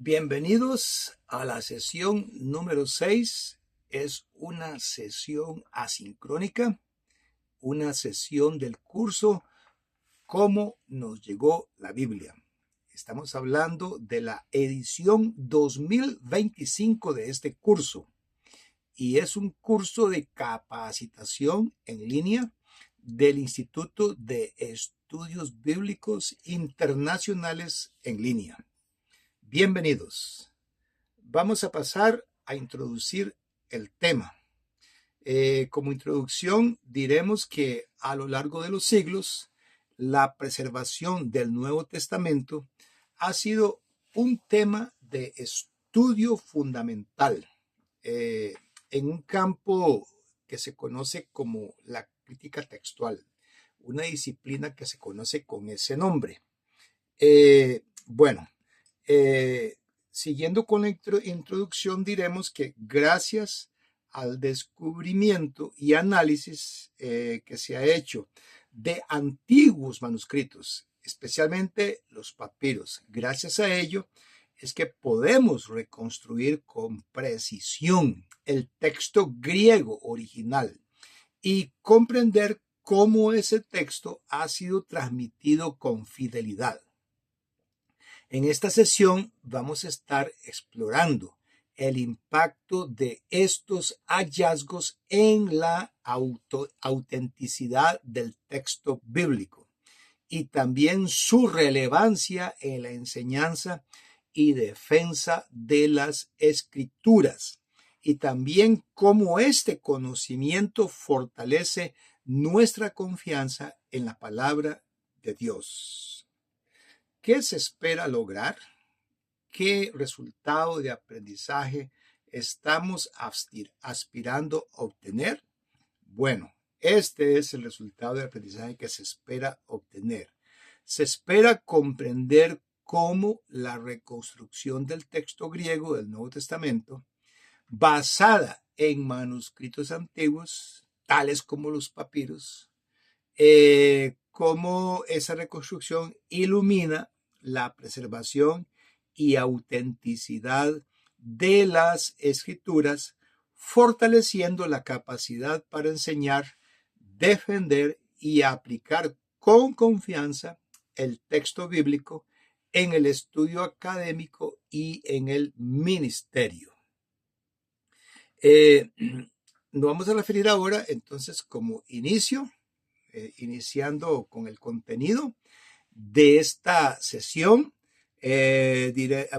Bienvenidos a la sesión número 6. Es una sesión asincrónica, una sesión del curso Cómo nos llegó la Biblia. Estamos hablando de la edición 2025 de este curso y es un curso de capacitación en línea del Instituto de Estudios Bíblicos Internacionales en línea. Bienvenidos. Vamos a pasar a introducir el tema. Como introducción diremos que a lo largo de los siglos, la preservación del Nuevo Testamento ha sido un tema de estudio fundamental en un campo que se conoce como la crítica textual, una disciplina que se conoce con ese nombre. Siguiendo con la introducción, diremos que gracias al descubrimiento y análisis que se ha hecho de antiguos manuscritos, especialmente los papiros, gracias a ello es que podemos reconstruir con precisión el texto griego original y comprender cómo ese texto ha sido transmitido con fidelidad. En esta sesión vamos a estar explorando el impacto de estos hallazgos en la autenticidad del texto bíblico y también su relevancia en la enseñanza y defensa de las escrituras, y también cómo este conocimiento fortalece nuestra confianza en la palabra de Dios. ¿Qué se espera lograr? ¿Qué resultado de aprendizaje estamos aspirando a obtener? Bueno, este es el resultado de aprendizaje que se espera obtener. Se espera comprender cómo la reconstrucción del texto griego del Nuevo Testamento, basada en manuscritos antiguos, tales como los papiros, cómo esa reconstrucción ilumina la preservación y autenticidad de las escrituras, fortaleciendo la capacidad para enseñar, defender y aplicar con confianza el texto bíblico en el estudio académico y en el ministerio. Nos vamos a referir ahora entonces como inicio, iniciando con el contenido de esta sesión.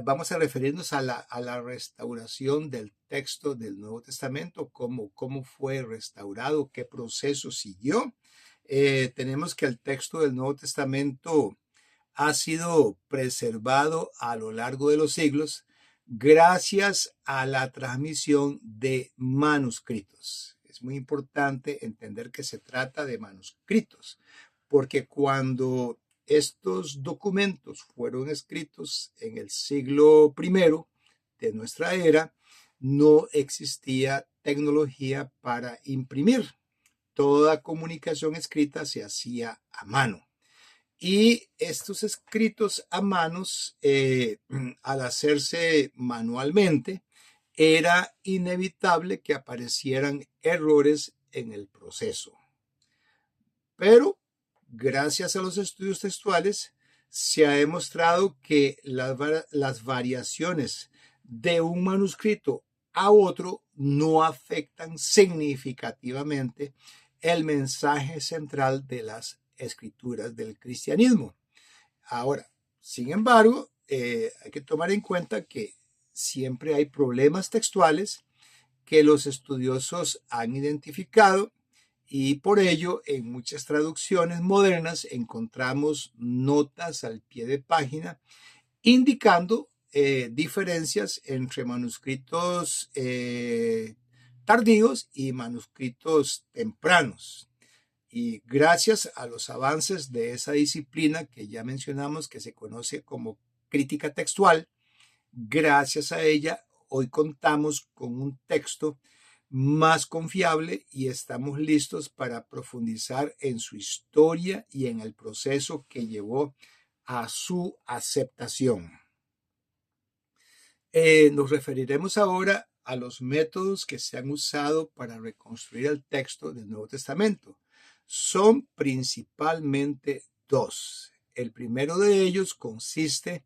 Vamos a referirnos a la restauración del texto del Nuevo Testamento, cómo fue restaurado, qué proceso siguió. Tenemos que el texto del Nuevo Testamento ha sido preservado a lo largo de los siglos gracias a la transmisión de manuscritos. Es muy importante entender que se trata de manuscritos, porque cuando estos documentos fueron escritos en el siglo I de nuestra era, no existía tecnología para imprimir. Toda comunicación escrita se hacía a mano. Y estos escritos a manos, al hacerse manualmente, era inevitable que aparecieran errores en el proceso. Pero, gracias a los estudios textuales, se ha demostrado que las variaciones de un manuscrito a otro no afectan significativamente el mensaje central de las escrituras del cristianismo. Ahora, sin embargo, hay que tomar en cuenta que siempre hay problemas textuales que los estudiosos han identificado, y por ello en muchas traducciones modernas encontramos notas al pie de página indicando diferencias entre manuscritos tardíos y manuscritos tempranos. Y gracias a los avances de esa disciplina que ya mencionamos, que se conoce como crítica textual, gracias a ella hoy contamos con un texto más confiable y estamos listos para profundizar en su historia y en el proceso que llevó a su aceptación. Nos referiremos ahora a los métodos que se han usado para reconstruir el texto del Nuevo Testamento. Son principalmente dos. El primero de ellos consiste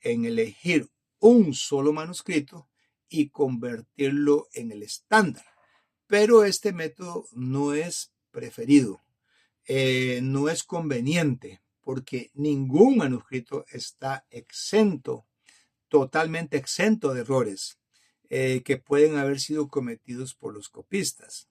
en elegir un solo manuscrito y convertirlo en el estándar. Pero este método no es preferido, no es conveniente, porque ningún manuscrito está exento, totalmente exento de errores que pueden haber sido cometidos por los copistas.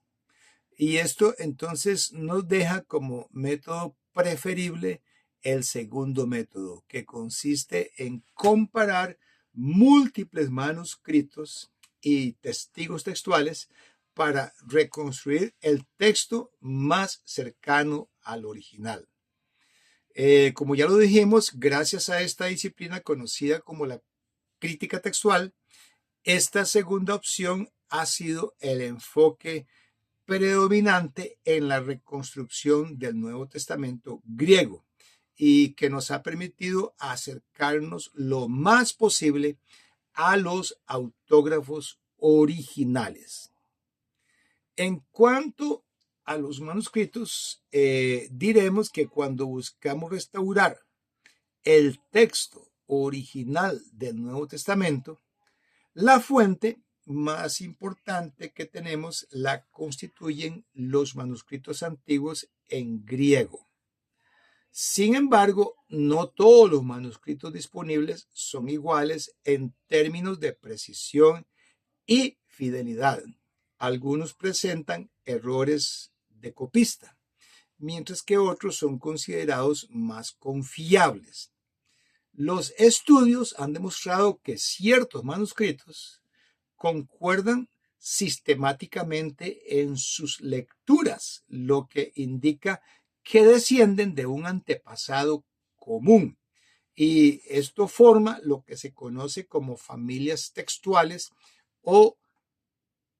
Y esto entonces nos deja como método preferible el segundo método, que consiste en comparar múltiples manuscritos y testigos textuales para reconstruir el texto más cercano al original. Como ya lo dijimos, gracias a esta disciplina conocida como la crítica textual, esta segunda opción ha sido el enfoque predominante en la reconstrucción del Nuevo Testamento griego y que nos ha permitido acercarnos lo más posible a los autógrafos originales. En cuanto a los manuscritos, diremos que cuando buscamos restaurar el texto original del Nuevo Testamento, la fuente más importante que tenemos la constituyen los manuscritos antiguos en griego. Sin embargo, no todos los manuscritos disponibles son iguales en términos de precisión y fidelidad. Algunos presentan errores de copista, mientras que otros son considerados más confiables. Los estudios han demostrado que ciertos manuscritos concuerdan sistemáticamente en sus lecturas, lo que indica que descienden de un antepasado común. Y esto forma lo que se conoce como familias textuales o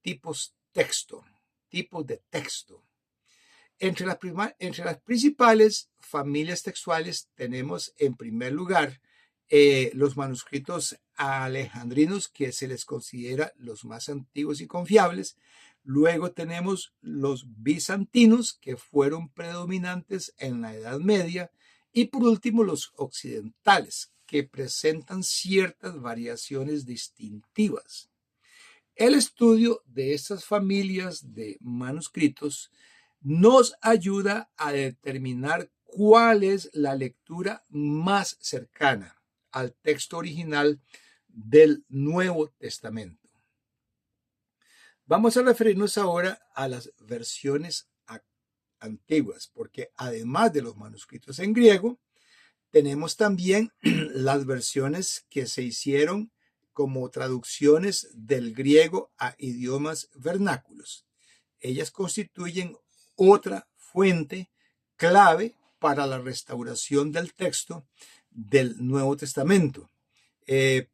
tipos de texto. Entre las principales familias textuales tenemos en primer lugar los manuscritos alejandrinos, que se les considera los más antiguos y confiables. Luego tenemos los bizantinos, que fueron predominantes en la Edad Media. Y por último, los occidentales, que presentan ciertas variaciones distintivas. El estudio de estas familias de manuscritos nos ayuda a determinar cuál es la lectura más cercana al texto original del Nuevo Testamento. Vamos a referirnos ahora a las versiones antiguas, porque además de los manuscritos en griego, tenemos también las versiones que se hicieron como traducciones del griego a idiomas vernáculos. Ellas constituyen otra fuente clave para la restauración del texto del Nuevo Testamento,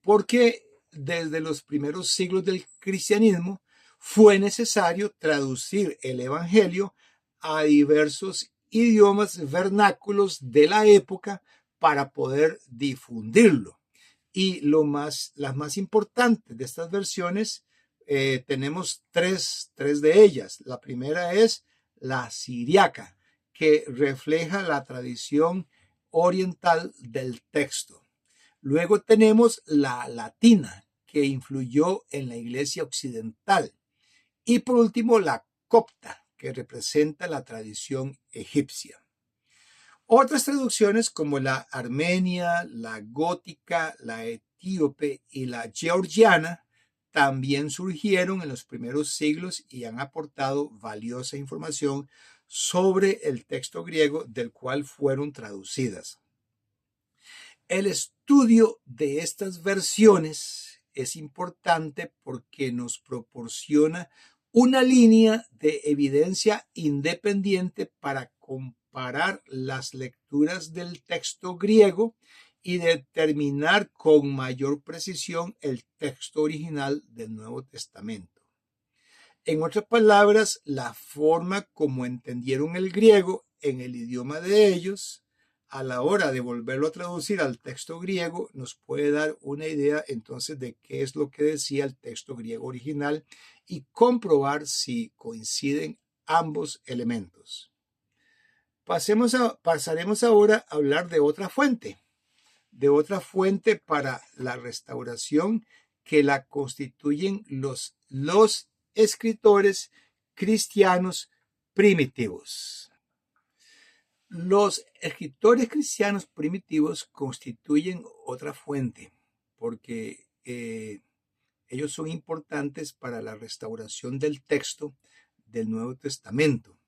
porque desde los primeros siglos del cristianismo fue necesario traducir el Evangelio a diversos idiomas vernáculos de la época para poder difundirlo. Y las más importantes de estas versiones, tenemos tres de ellas. La primera es la siriaca, que refleja la tradición oriental del texto. Luego tenemos la latina, que influyó en la iglesia occidental. Y por último, la copta, que representa la tradición egipcia. Otras traducciones como la armenia, la gótica, la etíope y la georgiana también surgieron en los primeros siglos y han aportado valiosa información sobre el texto griego del cual fueron traducidas. El estudio de estas versiones es importante porque nos proporciona una línea de evidencia independiente para comparar las lecturas del texto griego y determinar con mayor precisión el texto original del Nuevo Testamento. En otras palabras, la forma como entendieron el griego en el idioma de ellos a la hora de volverlo a traducir al texto griego, nos puede dar una idea entonces de qué es lo que decía el texto griego original y comprobar si coinciden ambos elementos. Pasaremos ahora a hablar de otra fuente para la restauración que la constituyen los escritores cristianos primitivos. Los escritores cristianos primitivos constituyen otra fuente porque ellos son importantes para la restauración del texto del Nuevo Testamento.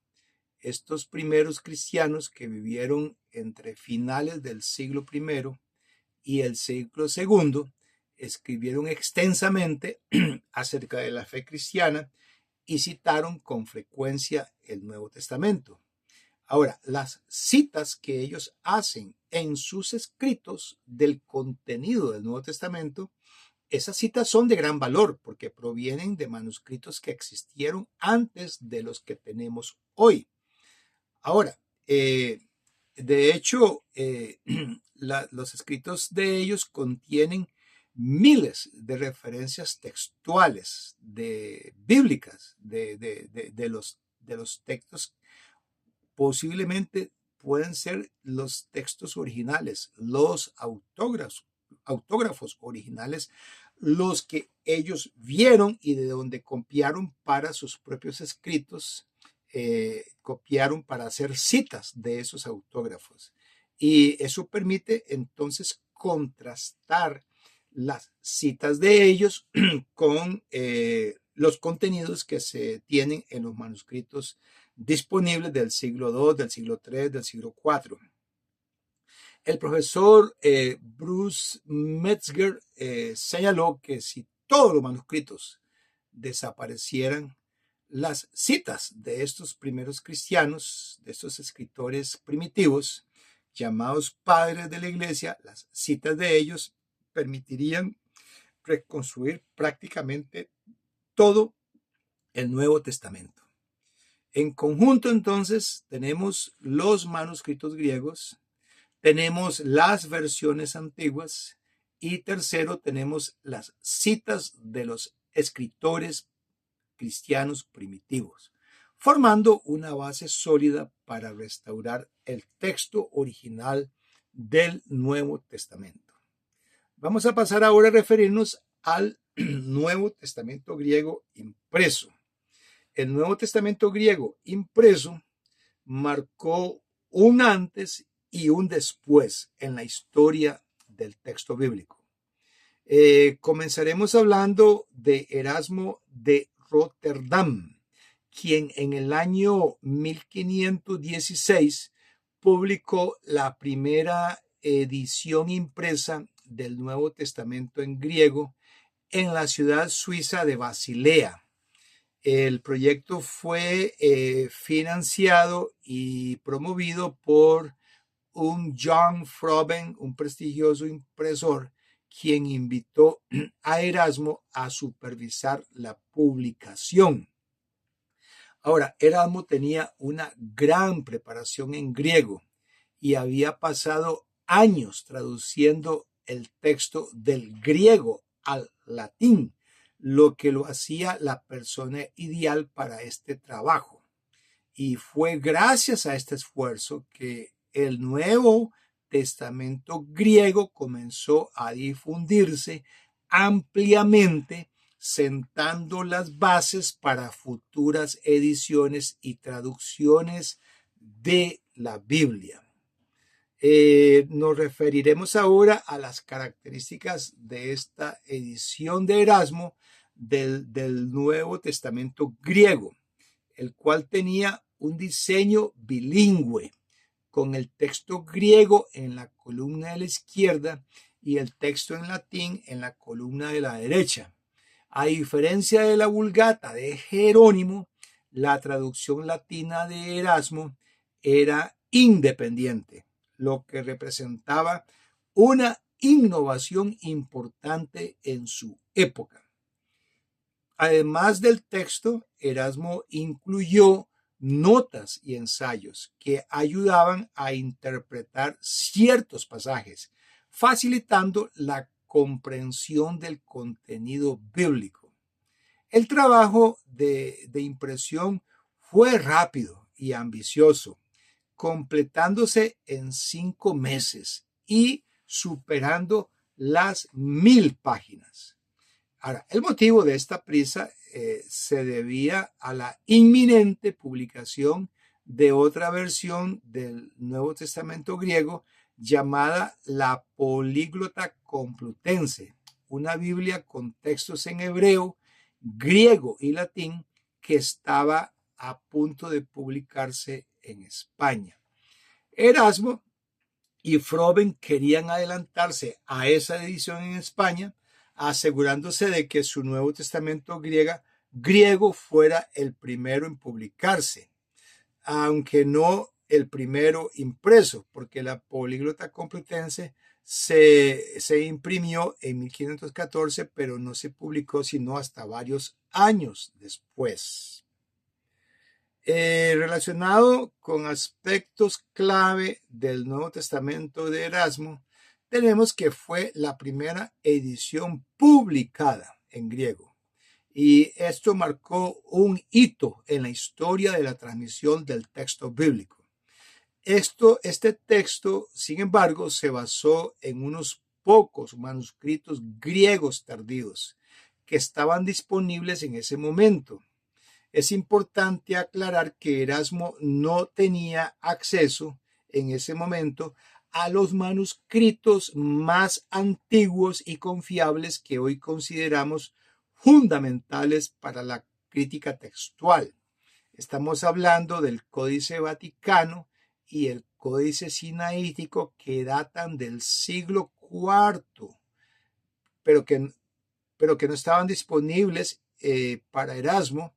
Estos primeros cristianos que vivieron entre finales del siglo I y el siglo II escribieron extensamente acerca de la fe cristiana y citaron con frecuencia el Nuevo Testamento. Ahora, las citas que ellos hacen en sus escritos del contenido del Nuevo Testamento, esas citas son de gran valor porque provienen de manuscritos que existieron antes de los que tenemos hoy. Ahora, de hecho, los escritos de ellos contienen miles de referencias textuales bíblicas de los textos. Posiblemente pueden ser los textos originales, los autógrafos originales, los que ellos vieron y de donde copiaron para sus propios escritos, copiaron para hacer citas de esos autógrafos. Y eso permite entonces contrastar las citas de ellos con los contenidos que se tienen en los manuscritos disponibles del siglo II, del siglo III, del siglo IV. El profesor Bruce Metzger señaló que si todos los manuscritos desaparecieran, las citas de estos primeros cristianos, de estos escritores primitivos, llamados padres de la iglesia, las citas de ellos permitirían reconstruir prácticamente todo el Nuevo Testamento. En conjunto, entonces, tenemos los manuscritos griegos, tenemos las versiones antiguas y tercero, tenemos las citas de los escritores cristianos primitivos, formando una base sólida para restaurar el texto original del Nuevo Testamento. Vamos a pasar ahora a referirnos al Nuevo Testamento griego impreso. El Nuevo Testamento griego impreso marcó un antes y un después en la historia del texto bíblico. Comenzaremos hablando de Erasmo de Rotterdam, quien en el año 1516 publicó la primera edición impresa del Nuevo Testamento en griego en la ciudad suiza de Basilea. El proyecto fue financiado y promovido por un John Froben, un prestigioso impresor, quien invitó a Erasmo a supervisar la publicación. Ahora, Erasmo tenía una gran preparación en griego y había pasado años traduciendo el texto del griego al latín, lo que lo hacía la persona ideal para este trabajo. Y fue gracias a este esfuerzo que el Nuevo Testamento griego comenzó a difundirse ampliamente, sentando las bases para futuras ediciones y traducciones de la Biblia. Nos referiremos ahora a las características de esta edición de Erasmo del Nuevo Testamento griego, el cual tenía un diseño bilingüe, con el texto griego en la columna de la izquierda y el texto en latín en la columna de la derecha. A diferencia de la Vulgata de Jerónimo, la traducción latina de Erasmo era independiente, lo que representaba una innovación importante en su época. Además del texto, Erasmo incluyó notas y ensayos que ayudaban a interpretar ciertos pasajes, facilitando la comprensión del contenido bíblico. El trabajo de impresión fue rápido y ambicioso, completándose en 5 meses y superando las 1000 páginas. Ahora, el motivo de esta prisa se debía a la inminente publicación de otra versión del Nuevo Testamento griego llamada la Políglota Complutense, una Biblia con textos en hebreo, griego y latín que estaba a punto de publicarse en España. Erasmo y Froben querían adelantarse a esa edición en España, asegurándose de que su Nuevo Testamento griego fuera el primero en publicarse, aunque no el primero impreso, porque la Políglota Complutense se imprimió en 1514, pero no se publicó sino hasta varios años después. Relacionado con aspectos clave del Nuevo Testamento de Erasmo, tenemos que fue la primera edición publicada en griego. Y esto marcó un hito en la historia de la transmisión del texto bíblico. Este texto, sin embargo, se basó en unos pocos manuscritos griegos tardíos que estaban disponibles en ese momento. Es importante aclarar que Erasmo no tenía acceso en ese momento a los manuscritos más antiguos y confiables que hoy consideramos fundamentales para la crítica textual. Estamos hablando del Códice Vaticano y el Códice Sinaítico, que datan del siglo IV, pero que no estaban disponibles para Erasmo,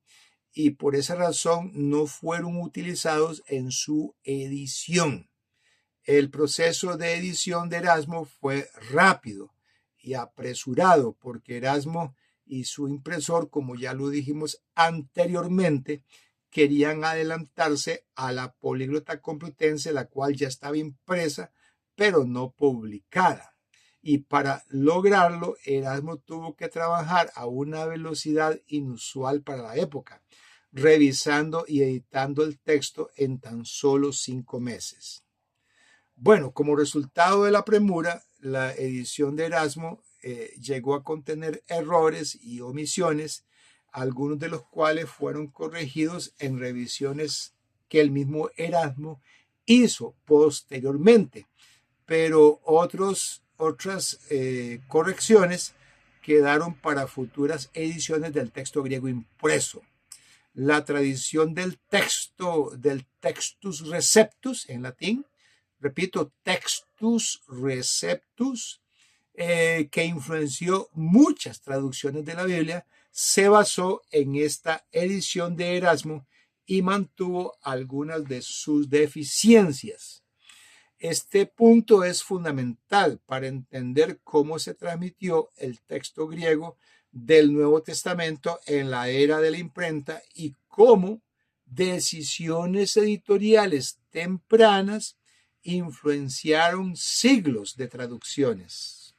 y por esa razón no fueron utilizados en su edición. El proceso de edición de Erasmo fue rápido y apresurado porque Erasmo y su impresor, como ya lo dijimos anteriormente, querían adelantarse a la Políglota Complutense, la cual ya estaba impresa, pero no publicada. Y para lograrlo, Erasmo tuvo que trabajar a una velocidad inusual para la época, revisando y editando el texto en tan solo 5 meses. Bueno, como resultado de la premura, la edición de Erasmo llegó a contener errores y omisiones, algunos de los cuales fueron corregidos en revisiones que el mismo Erasmo hizo posteriormente, pero otras correcciones quedaron para futuras ediciones del texto griego impreso. La tradición del textus receptus en latín, repito, textus receptus, que influenció muchas traducciones de la Biblia, se basó en esta edición de Erasmo y mantuvo algunas de sus deficiencias. Este punto es fundamental para entender cómo se transmitió el texto griego del Nuevo Testamento en la era de la imprenta y cómo decisiones editoriales tempranas influenciaron siglos de traducciones.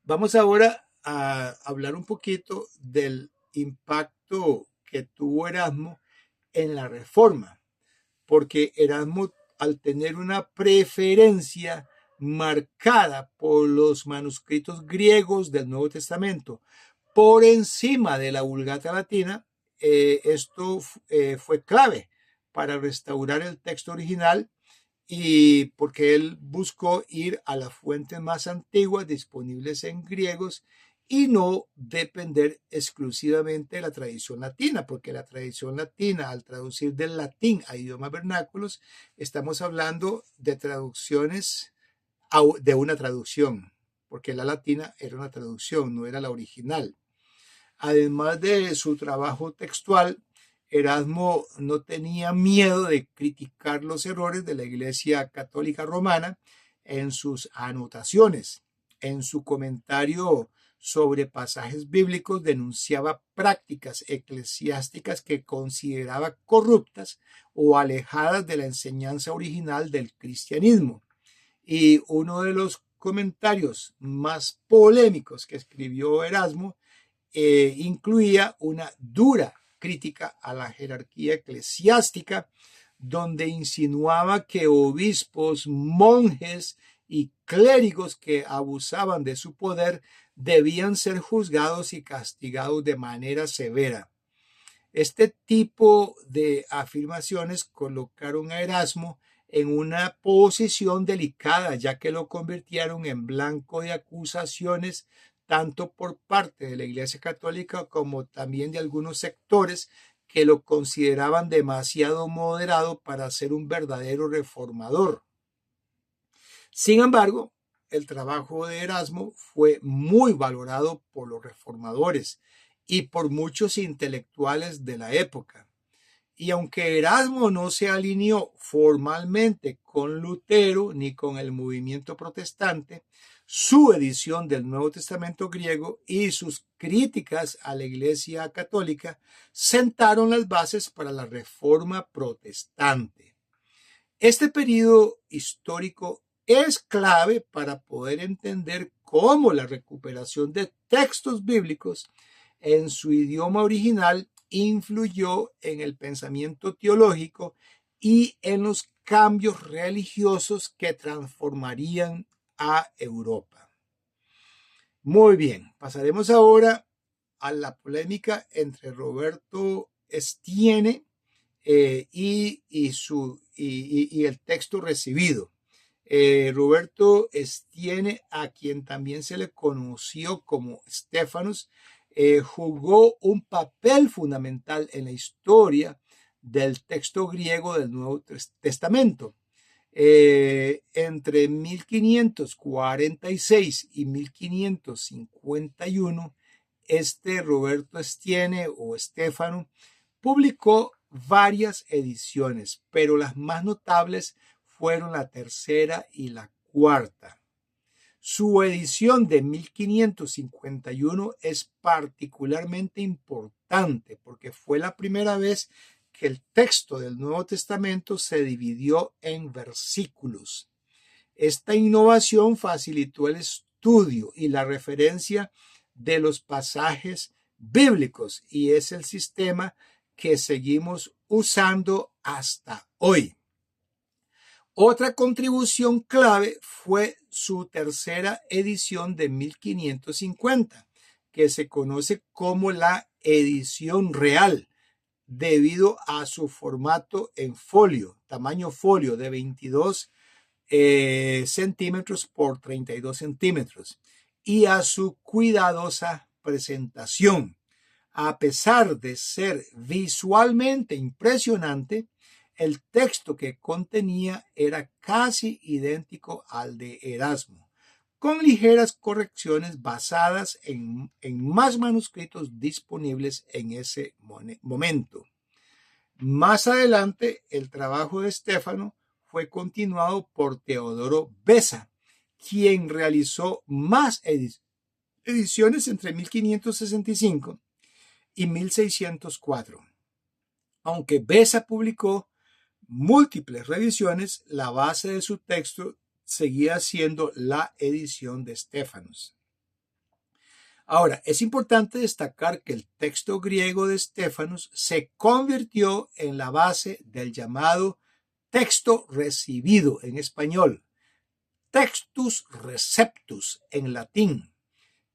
Vamos ahora a hablar un poquito del impacto que tuvo Erasmo en la Reforma, porque Erasmo, al tener una preferencia marcada por los manuscritos griegos del Nuevo Testamento por encima de la Vulgata Latina, esto fue clave para restaurar el texto original, y porque él buscó ir a las fuentes más antiguas disponibles en griegos y no depender exclusivamente de la tradición latina, porque la tradición latina, al traducir del latín a idiomas vernáculos, estamos hablando de traducciones de una traducción, porque la latina era una traducción, no era la original. Además de su trabajo textual, Erasmo no tenía miedo de criticar los errores de la Iglesia Católica Romana en sus anotaciones. En su comentario sobre pasajes bíblicos denunciaba prácticas eclesiásticas que consideraba corruptas o alejadas de la enseñanza original del cristianismo. Y uno de los comentarios más polémicos que escribió Erasmo incluía una dura crítica a la jerarquía eclesiástica, donde insinuaba que obispos, monjes y clérigos que abusaban de su poder debían ser juzgados y castigados de manera severa. Este tipo de afirmaciones colocaron a Erasmo en una posición delicada, ya que lo convirtieron en blanco de acusaciones tanto por parte de la Iglesia Católica como también de algunos sectores que lo consideraban demasiado moderado para ser un verdadero reformador. Sin embargo, el trabajo de Erasmo fue muy valorado por los reformadores y por muchos intelectuales de la época. Y aunque Erasmo no se alineó formalmente con Lutero ni con el movimiento protestante, su edición del Nuevo Testamento griego y sus críticas a la Iglesia Católica sentaron las bases para la Reforma protestante. Este periodo histórico es clave para poder entender cómo la recuperación de textos bíblicos en su idioma original influyó en el pensamiento teológico y en los cambios religiosos que transformarían a Europa. Muy bien, pasaremos ahora a la polémica entre Roberto Estienne y el texto recibido. Roberto Estienne, a quien también se le conoció como Stephanus, jugó un papel fundamental en la historia del texto griego del Nuevo Testamento. Entre 1546 y 1551, Roberto Estienne o Stefano publicó varias ediciones, pero las más notables fueron la tercera y la cuarta. Su edición de 1551 es particularmente importante porque fue la primera vez que el texto del Nuevo Testamento se dividió en versículos. Esta innovación facilitó el estudio y la referencia de los pasajes bíblicos y es el sistema que seguimos usando hasta hoy. Otra contribución clave fue su tercera edición de 1550, que se conoce como la edición real, debido a su formato en folio, tamaño folio de 22 centímetros por 32 centímetros, y a su cuidadosa presentación. A pesar de ser visualmente impresionante, el texto que contenía era casi idéntico al de Erasmo, con ligeras correcciones basadas en más manuscritos disponibles en ese momento. Más adelante, el trabajo de Stefano fue continuado por Teodoro Beza, quien realizó más ediciones entre 1565 y 1604. Aunque Beza publicó múltiples revisiones, la base de su texto seguía siendo la edición de Stephanus. Ahora, es importante destacar que el texto griego de Stephanus se convirtió en la base del llamado texto recibido en español, Textus Receptus en latín,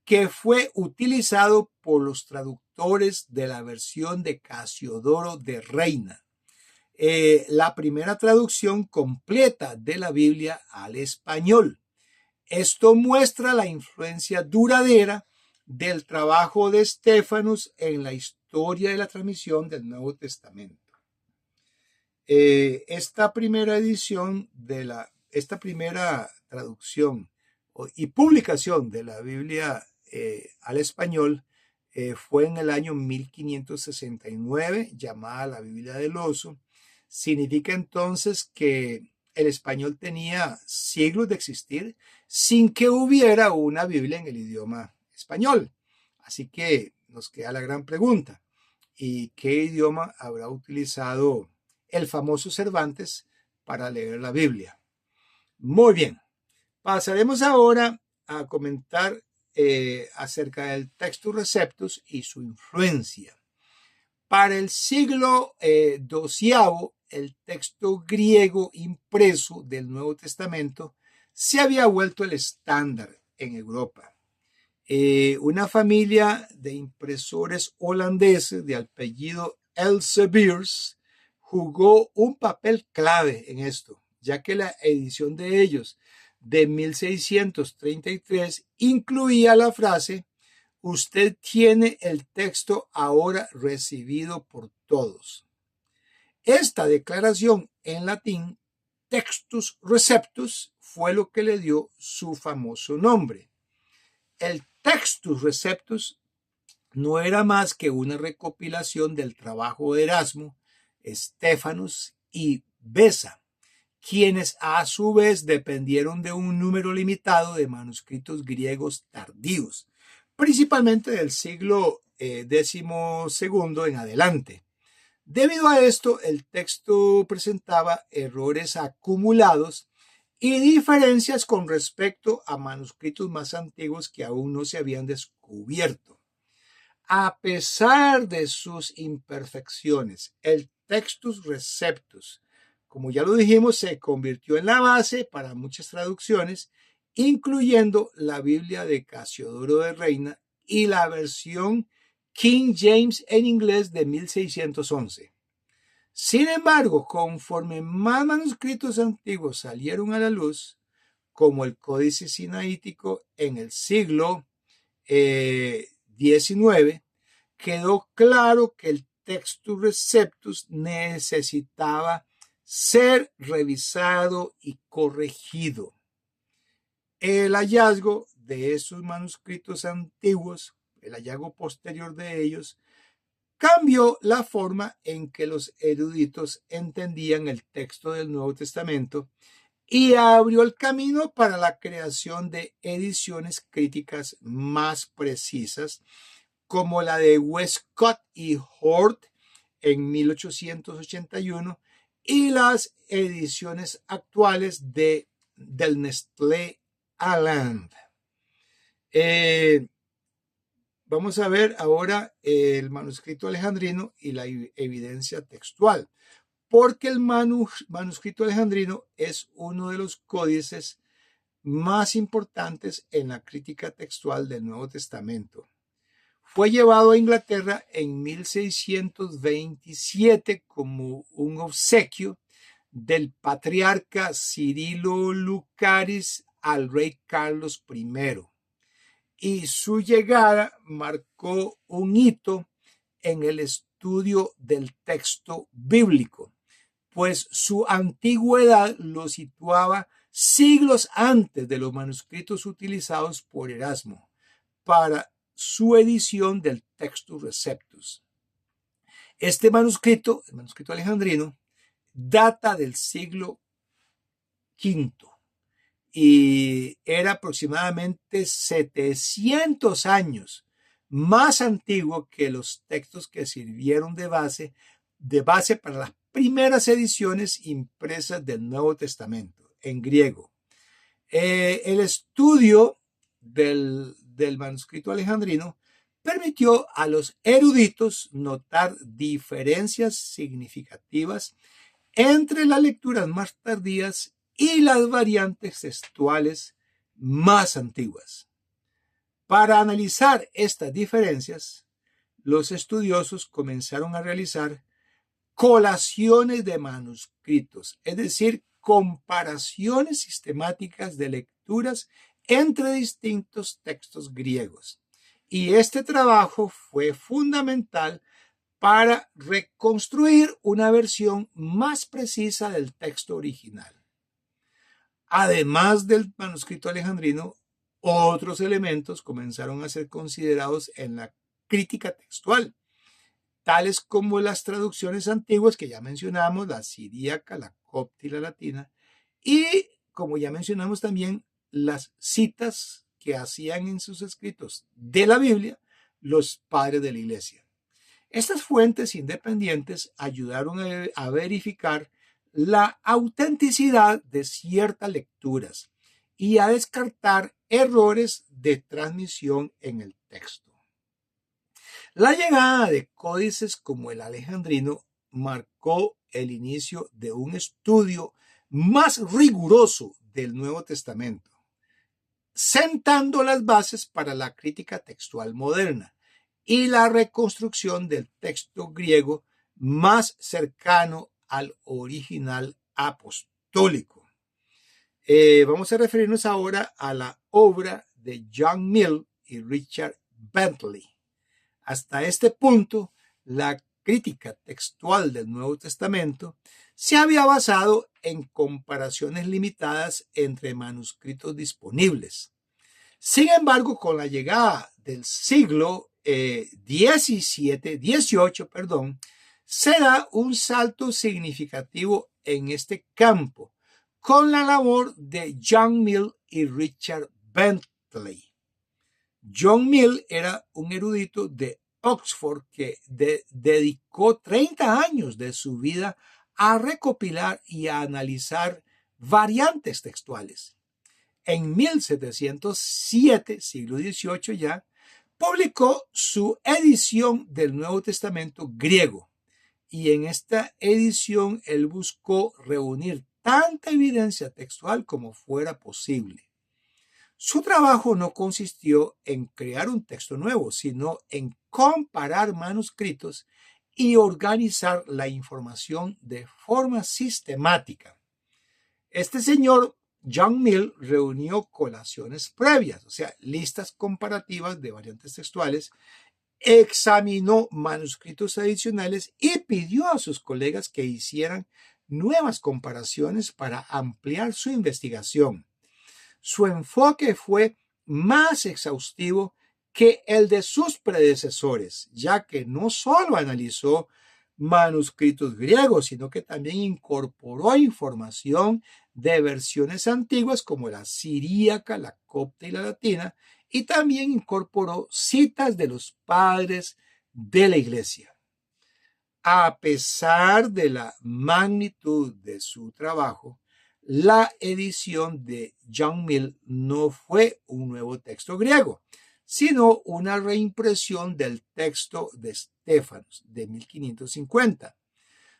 que fue utilizado por los traductores de la versión de Casiodoro de Reina. La primera traducción completa de la Biblia al español. Esto muestra la influencia duradera del trabajo de Stephanus en la historia de la transmisión del Nuevo Testamento. Esta primera traducción y publicación de la Biblia al español fue en el año 1569, llamada la Biblia del Oso. Significa entonces que el español tenía siglos de existir sin que hubiera una Biblia en el idioma español. Así que nos queda la gran pregunta: ¿y qué idioma habrá utilizado el famoso Cervantes para leer la Biblia? Muy bien, pasaremos ahora a comentar acerca del Textus Receptus y su influencia. Para el siglo XII, el texto griego impreso del Nuevo Testamento se había vuelto el estándar en Europa. Una familia de impresores holandeses de apellido Elseviers jugó un papel clave en esto, ya que la edición de ellos de 1633 incluía la frase: usted tiene el texto ahora recibido por todos. Esta declaración en latín, Textus Receptus, fue lo que le dio su famoso nombre. El Textus Receptus no era más que una recopilación del trabajo de Erasmo, Stephanus y Beza, quienes a su vez dependieron de un número limitado de manuscritos griegos tardíos, principalmente del siglo XII en adelante. Debido a esto, el texto presentaba errores acumulados y diferencias con respecto a manuscritos más antiguos que aún no se habían descubierto. A pesar de sus imperfecciones, el Textus Receptus, como ya lo dijimos, se convirtió en la base para muchas traducciones, incluyendo la Biblia de Casiodoro de Reina y la versión King James en inglés de 1611. Sin embargo, conforme más manuscritos antiguos salieron a la luz, como el Códice Sinaítico en el siglo XIX, quedó claro que el Textus Receptus necesitaba ser revisado y corregido. El hallazgo de esos manuscritos antiguos, el hallazgo posterior de ellos, cambió la forma en que los eruditos entendían el texto del Nuevo Testamento y abrió el camino para la creación de ediciones críticas más precisas, como la de Westcott y Hort en 1881 y las ediciones actuales del Nestlé Aland. Vamos a ver ahora el manuscrito alejandrino y la evidencia textual, porque el manuscrito alejandrino es uno de los códices más importantes en la crítica textual del Nuevo Testamento. Fue llevado a Inglaterra en 1627 como un obsequio del patriarca Cirilo Lucaris al rey Carlos I, y su llegada marcó un hito en el estudio del texto bíblico, pues su antigüedad lo situaba siglos antes de los manuscritos utilizados por Erasmo para su edición del Textus Receptus. Este manuscrito, el manuscrito alejandrino, data del siglo V y era aproximadamente 700 años más antiguo que los textos que sirvieron de base para las primeras ediciones impresas del Nuevo Testamento en griego. El estudio del manuscrito alejandrino permitió a los eruditos notar diferencias significativas entre las lecturas más tardías y las variantes textuales más antiguas. Para analizar estas diferencias, los estudiosos comenzaron a realizar colaciones de manuscritos, es decir, comparaciones sistemáticas de lecturas entre distintos textos griegos. Y este trabajo fue fundamental para reconstruir una versión más precisa del texto original. Además del manuscrito alejandrino, otros elementos comenzaron a ser considerados en la crítica textual, tales como las traducciones antiguas que ya mencionamos, la siríaca, la copta y la latina, y como ya mencionamos también, las citas que hacían en sus escritos de la Biblia los padres de la iglesia. Estas fuentes independientes ayudaron a verificar la autenticidad de ciertas lecturas y a descartar errores de transmisión en el texto. La llegada de códices como el alejandrino marcó el inicio de un estudio más riguroso del Nuevo Testamento, sentando las bases para la crítica textual moderna y la reconstrucción del texto griego más cercano al original apostólico. Vamos a referirnos ahora a la obra de John Mill y Richard Bentley. Hasta este punto, la crítica textual del Nuevo Testamento se había basado en comparaciones limitadas entre manuscritos disponibles. Sin embargo, con la llegada del siglo XVIII, se da un salto significativo en este campo con la labor de John Mill y Richard Bentley. John Mill era un erudito de Oxford que dedicó 30 años de su vida a recopilar y a analizar variantes textuales. En 1707, siglo XVIII ya, publicó su edición del Nuevo Testamento griego, y en esta edición él buscó reunir tanta evidencia textual como fuera posible. Su trabajo no consistió en crear un texto nuevo, sino en comparar manuscritos y organizar la información de forma sistemática. Este señor John Mill reunió colaciones previas, o sea, listas comparativas de variantes textuales, examinó manuscritos adicionales y pidió a sus colegas que hicieran nuevas comparaciones para ampliar su investigación. Su enfoque fue más exhaustivo que el de sus predecesores, ya que no solo analizó manuscritos griegos, sino que también incorporó información de versiones antiguas como la siríaca, la copta y la latina, y también incorporó citas de los padres de la iglesia. A pesar de la magnitud de su trabajo, la edición de John Mill no fue un nuevo texto griego, sino una reimpresión del texto de Estéfanos de 1550.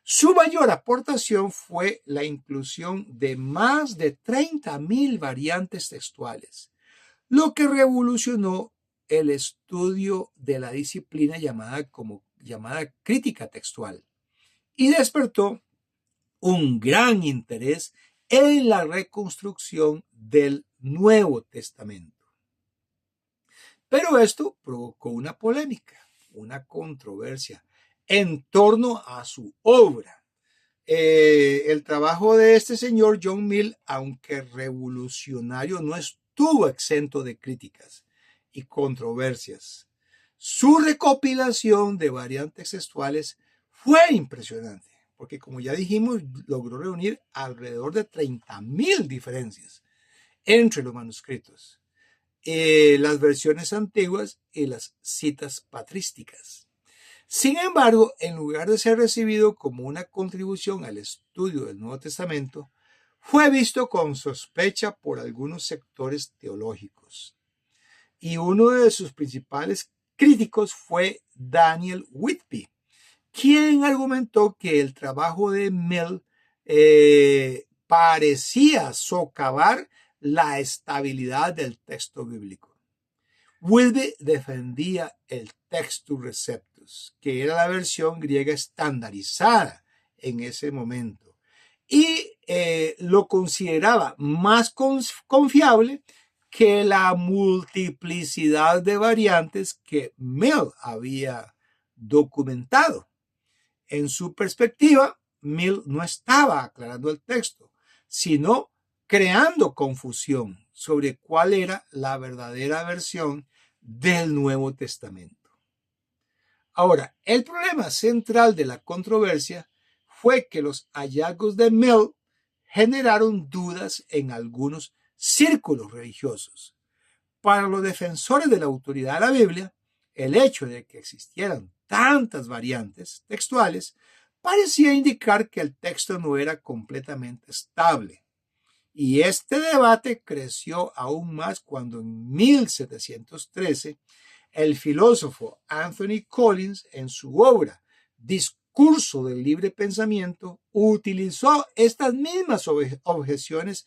Su mayor aportación fue la inclusión de más de 30,000 variantes textuales, lo que revolucionó el estudio de la disciplina llamada crítica textual y despertó un gran interés en la reconstrucción del Nuevo Testamento. Pero esto provocó una polémica, una controversia en torno a su obra. El trabajo de este señor John Mill, aunque revolucionario, no estuvo exento de críticas y controversias. Su recopilación de variantes textuales fue impresionante, porque como ya dijimos, logró reunir alrededor de 30,000 diferencias entre los manuscritos, las versiones antiguas y las citas patrísticas. Sin embargo, en lugar de ser recibido como una contribución al estudio del Nuevo Testamento, fue visto con sospecha por algunos sectores teológicos. Y uno de sus principales críticos fue Daniel Whitby, quien argumentó que el trabajo de Mill parecía socavar la estabilidad del texto bíblico. Whitby defendía el Textus Receptus, que era la versión griega estandarizada en ese momento, y lo consideraba más confiable que la multiplicidad de variantes que Mill había documentado. En su perspectiva, Mill no estaba aclarando el texto, sino creando confusión sobre cuál era la verdadera versión del Nuevo Testamento. Ahora, el problema central de la controversia fue que los hallazgos de Mill generaron dudas en algunos círculos religiosos, Para los defensores de la autoridad de la Biblia, el hecho de que existieran tantas variantes textuales parecía indicar que el texto no era completamente estable. Y este debate creció aún más cuando en 1713 el filósofo Anthony Collins, en su obra Discurso del Libre Pensamiento, utilizó estas mismas objeciones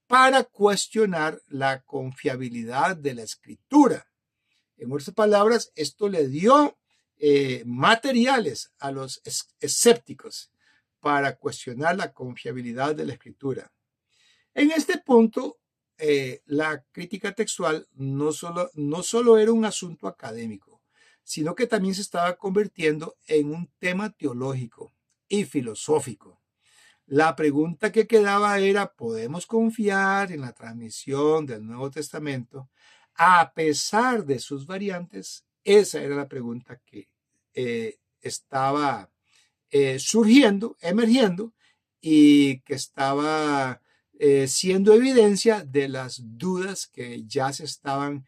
para cuestionar la confiabilidad de la escritura. En otras palabras, esto le dio materiales a los escépticos para cuestionar la confiabilidad de la escritura. En este punto, la crítica textual no solo era un asunto académico, sino que también se estaba convirtiendo en un tema teológico y filosófico. La pregunta que quedaba era, ¿podemos confiar en la transmisión del Nuevo Testamento a pesar de sus variantes? Esa era la pregunta que estaba surgiendo, emergiendo, y que estaba siendo evidencia de las dudas que ya se estaban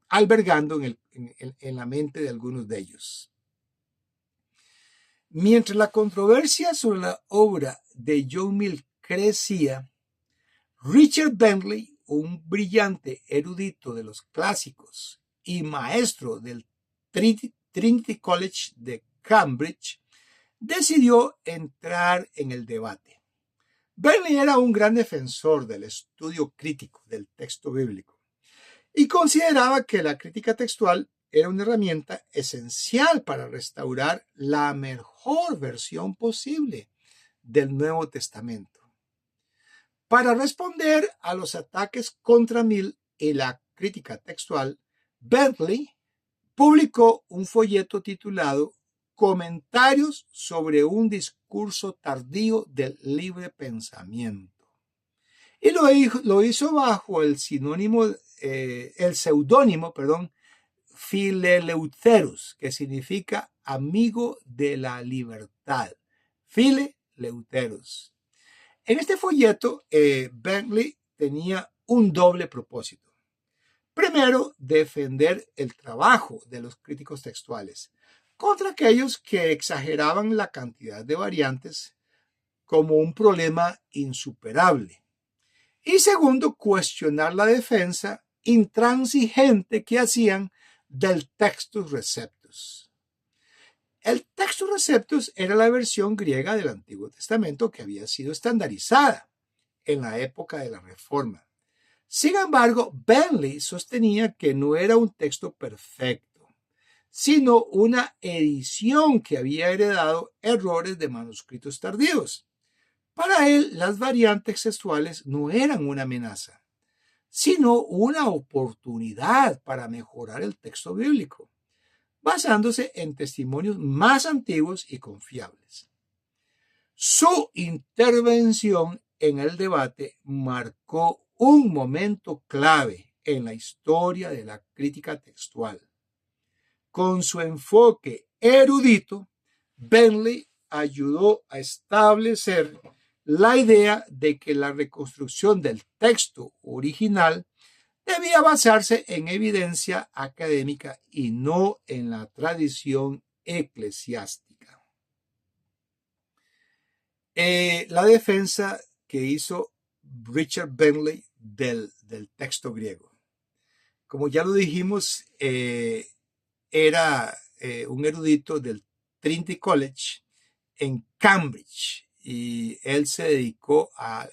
albergando en la mente de algunos de ellos. Mientras la controversia sobre la obra de John Mill crecía, Richard Bentley, un brillante erudito de los clásicos y maestro del Trinity College de Cambridge, decidió entrar en el debate. Bentley era un gran defensor del estudio crítico del texto bíblico y consideraba que la crítica textual era una herramienta esencial para restaurar la mejor versión posible del Nuevo Testamento. Para responder a los ataques contra Mill y la crítica textual, Bentley publicó un folleto titulado Comentarios sobre un discurso tardío del libre pensamiento. Y lo hizo bajo el seudónimo Phileleuterus, que significa amigo de la libertad. Phileleuterus. En este folleto, Bentley tenía un doble propósito. Primero, defender el trabajo de los críticos textuales contra aquellos que exageraban la cantidad de variantes como un problema insuperable. Y segundo, cuestionar la defensa intransigente que hacían del Textus Receptus. El Textus Receptus era la versión griega del Antiguo Testamento que había sido estandarizada en la época de la Reforma. Sin embargo, Bentley sostenía que no era un texto perfecto, sino una edición que había heredado errores de manuscritos tardíos. Para él, las variantes textuales no eran una amenaza, sino una oportunidad para mejorar el texto bíblico, basándose en testimonios más antiguos y confiables. Su intervención en el debate marcó un momento clave en la historia de la crítica textual. Con su enfoque erudito, Bentley ayudó a establecer la idea de que la reconstrucción del texto original debía basarse en evidencia académica y no en la tradición eclesiástica. La defensa que hizo Richard Bentley del texto griego. Como ya lo dijimos, era un erudito del Trinity College en Cambridge y él se dedicó a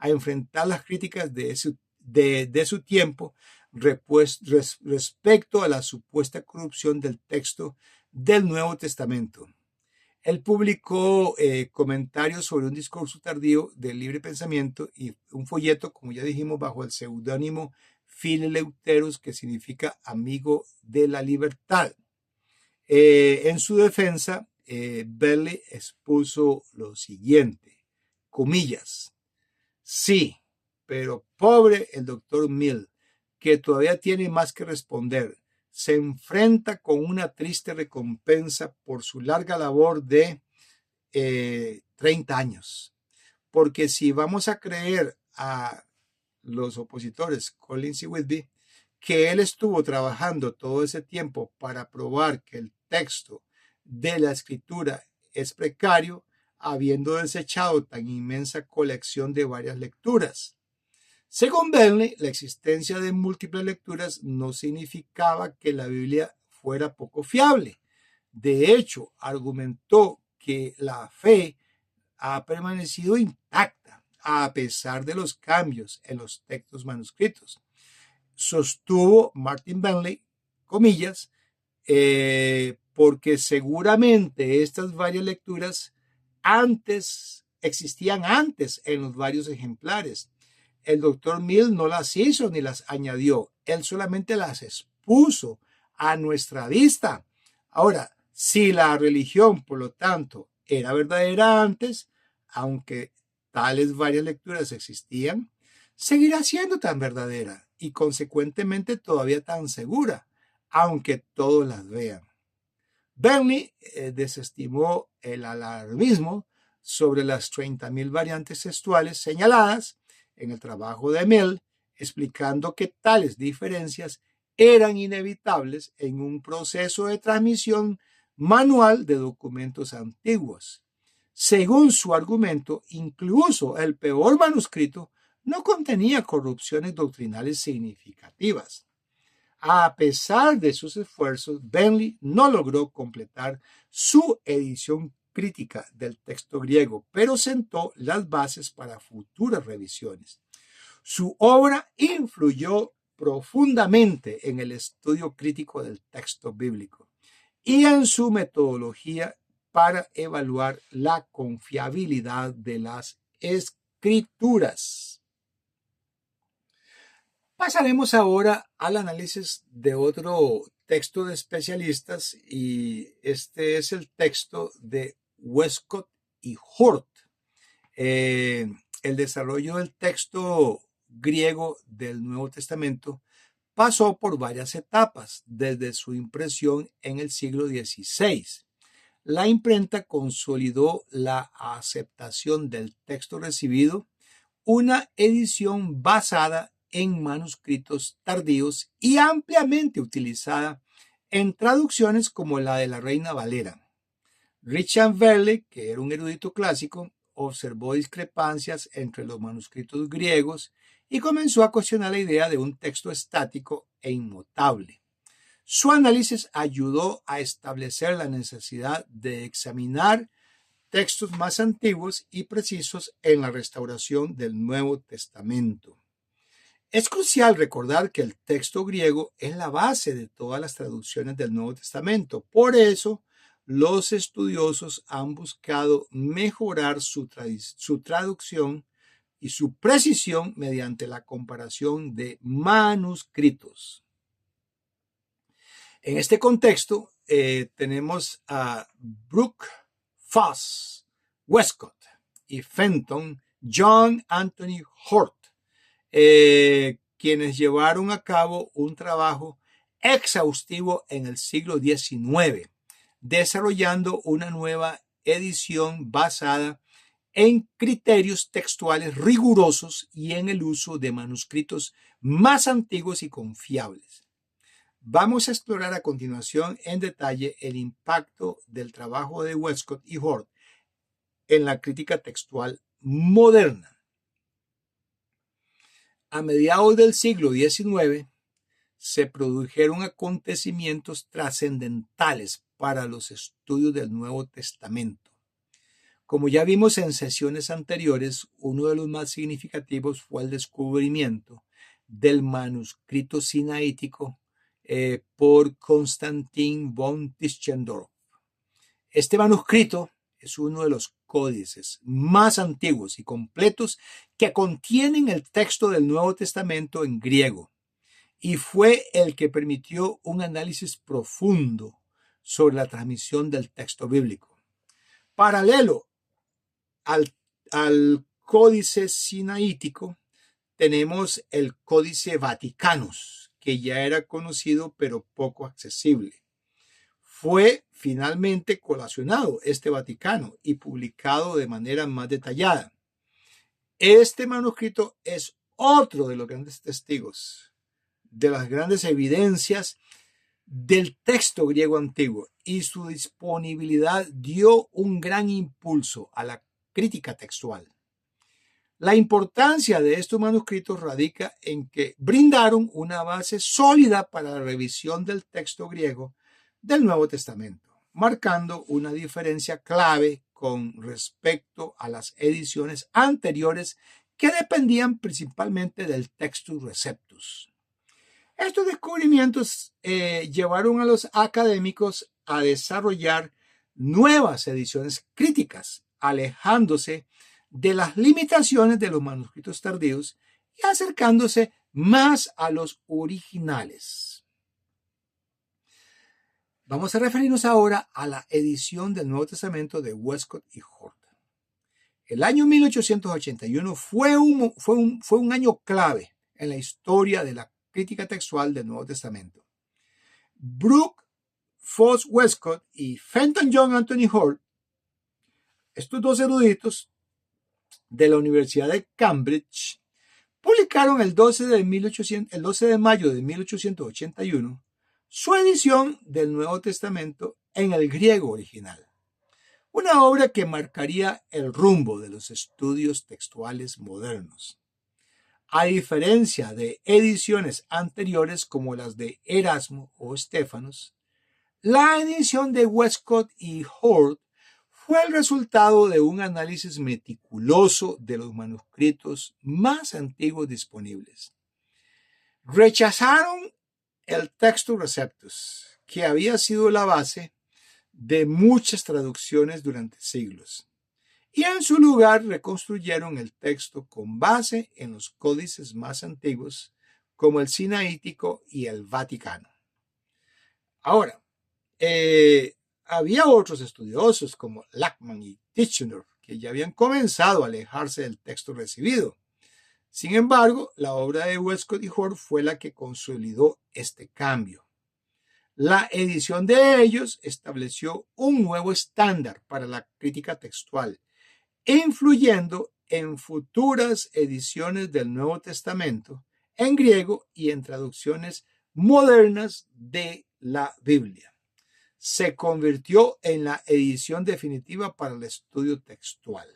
enfrentar las críticas de su tiempo respecto a la supuesta corrupción del texto del Nuevo Testamento. Él publicó comentarios sobre un discurso tardío del libre pensamiento y un folleto, como ya dijimos, bajo el seudónimo Phileleuterus, que significa amigo de la libertad. En su defensa, Bentley expuso lo siguiente, comillas, sí, pero pobre el doctor Mill, que todavía tiene más que responder, se enfrenta con una triste recompensa por su larga labor de 30 años. Porque si vamos a creer a los opositores Collins y Whitby que él estuvo trabajando todo ese tiempo para probar que el texto de la escritura es precario, habiendo desechado tan inmensa colección de varias lecturas. Según Bentley, la existencia de múltiples lecturas no significaba que la Biblia fuera poco fiable. De hecho, argumentó que la fe ha permanecido intacta a pesar de los cambios en los textos manuscritos. Sostuvo Martin Bentley, comillas, porque seguramente estas varias lecturas existían antes en los varios ejemplares. El doctor Mill no las hizo ni las añadió, él solamente las expuso a nuestra vista. Ahora, si la religión, por lo tanto, era verdadera antes, aunque tales varias lecturas existían, seguirá siendo tan verdadera y consecuentemente todavía tan segura, aunque todos las vean. Bentley desestimó el alarmismo sobre las 30,000 variantes textuales señaladas en el trabajo de Mill, explicando que tales diferencias eran inevitables en un proceso de transmisión manual de documentos antiguos. Según su argumento, incluso el peor manuscrito no contenía corrupciones doctrinales significativas. A pesar de sus esfuerzos, Bentley no logró completar su edición crítica del texto griego, pero sentó las bases para futuras revisiones. Su obra influyó profundamente en el estudio crítico del texto bíblico y en su metodología para evaluar la confiabilidad de las escrituras. Pasaremos ahora al análisis de otro texto de especialistas y este es el texto de Westcott y Hort. El desarrollo del texto griego del Nuevo Testamento pasó por varias etapas desde su impresión en el siglo XVI. La imprenta consolidó la aceptación del texto recibido, una edición basada en manuscritos tardíos y ampliamente utilizada en traducciones como la de la Reina Valera. Richard Verley, que era un erudito clásico, observó discrepancias entre los manuscritos griegos y comenzó a cuestionar la idea de un texto estático e inmutable. Su análisis ayudó a establecer la necesidad de examinar textos más antiguos y precisos en la restauración del Nuevo Testamento. Es crucial recordar que el texto griego es la base de todas las traducciones del Nuevo Testamento. Por eso, los estudiosos han buscado mejorar su traducción y su precisión mediante la comparación de manuscritos. En este contexto, tenemos a Brooke, Foss, Westcott y Fenton, John Anthony Hort, quienes llevaron a cabo un trabajo exhaustivo en el siglo XIX, desarrollando una nueva edición basada en criterios textuales rigurosos y en el uso de manuscritos más antiguos y confiables. Vamos a explorar a continuación en detalle el impacto del trabajo de Westcott y Hort en la crítica textual moderna. A mediados del siglo XIX se produjeron acontecimientos trascendentales para los estudios del Nuevo Testamento. Como ya vimos en sesiones anteriores, uno de los más significativos fue el descubrimiento del manuscrito sinaítico por Konstantin von Tischendorf. Este manuscrito es uno de los códices más antiguos y completos que contienen el texto del Nuevo Testamento en griego y fue el que permitió un análisis profundo sobre la transmisión del texto bíblico. Paralelo al códice sinaítico, tenemos el Códice Vaticanus, que ya era conocido pero poco accesible. Fue finalmente colacionado este Vaticano y publicado de manera más detallada. Este manuscrito es otro de los grandes testigos, de las grandes evidencias del texto griego antiguo, y su disponibilidad dio un gran impulso a la crítica textual. La importancia de estos manuscritos radica en que brindaron una base sólida para la revisión del texto griego del Nuevo Testamento, marcando una diferencia clave con respecto a las ediciones anteriores que dependían principalmente del Textus Receptus. Estos descubrimientos llevaron a los académicos a desarrollar nuevas ediciones críticas, alejándose de las limitaciones de los manuscritos tardíos y acercándose más a los originales. Vamos a referirnos ahora a la edición del Nuevo Testamento de Westcott y Hort. El año 1881 fue un año clave en la historia de la crítica textual del Nuevo Testamento. Brooke Foss Westcott y Fenton John Anthony Hort, estos dos eruditos de la Universidad de Cambridge, publicaron el 12 de mayo de 1881 su edición del Nuevo Testamento en el griego original, una obra que marcaría el rumbo de los estudios textuales modernos. A diferencia de ediciones anteriores como las de Erasmo o Stephanos, la edición de Westcott y Hort fue el resultado de un análisis meticuloso de los manuscritos más antiguos disponibles. Rechazaron el Textus Receptus, que había sido la base de muchas traducciones durante siglos, y en su lugar reconstruyeron el texto con base en los códices más antiguos, como el Sinaítico y el Vaticano. Ahora, había otros estudiosos como Lachmann y Titchener que ya habían comenzado a alejarse del texto recibido. Sin embargo, la obra de Westcott y Hort fue la que consolidó este cambio. La edición de ellos estableció un nuevo estándar para la crítica textual, influyendo en futuras ediciones del Nuevo Testamento en griego y en traducciones modernas de la Biblia. Se convirtió en la edición definitiva para el estudio textual.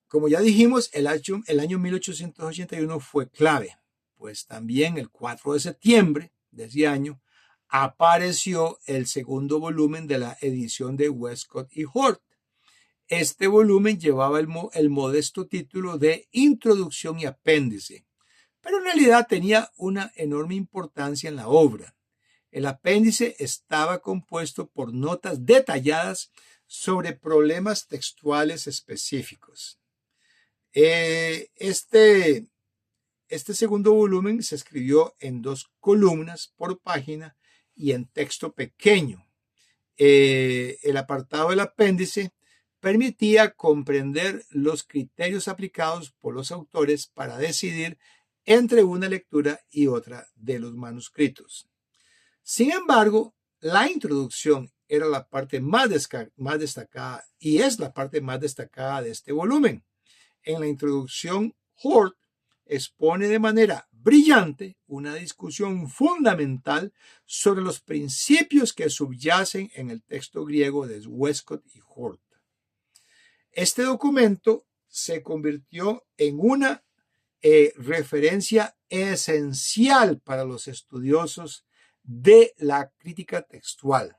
Como ya dijimos, el año 1881 fue clave, pues también el 4 de septiembre de ese año apareció el segundo volumen de la edición de Westcott y Hort. Este volumen llevaba el modesto título de Introducción y Apéndice, pero en realidad tenía una enorme importancia en la obra. El apéndice estaba compuesto por notas detalladas sobre problemas textuales específicos. Este segundo volumen se escribió en 2 columnas por página y en texto pequeño. El apartado del apéndice permitía comprender los criterios aplicados por los autores para decidir entre una lectura y otra de los manuscritos. Sin embargo, la introducción era la parte más destacada y es la parte más destacada de este volumen. En la introducción, Hort expone de manera brillante una discusión fundamental sobre los principios que subyacen en el texto griego de Westcott y Hort. Este documento se convirtió en una referencia esencial para los estudiosos de la crítica textual,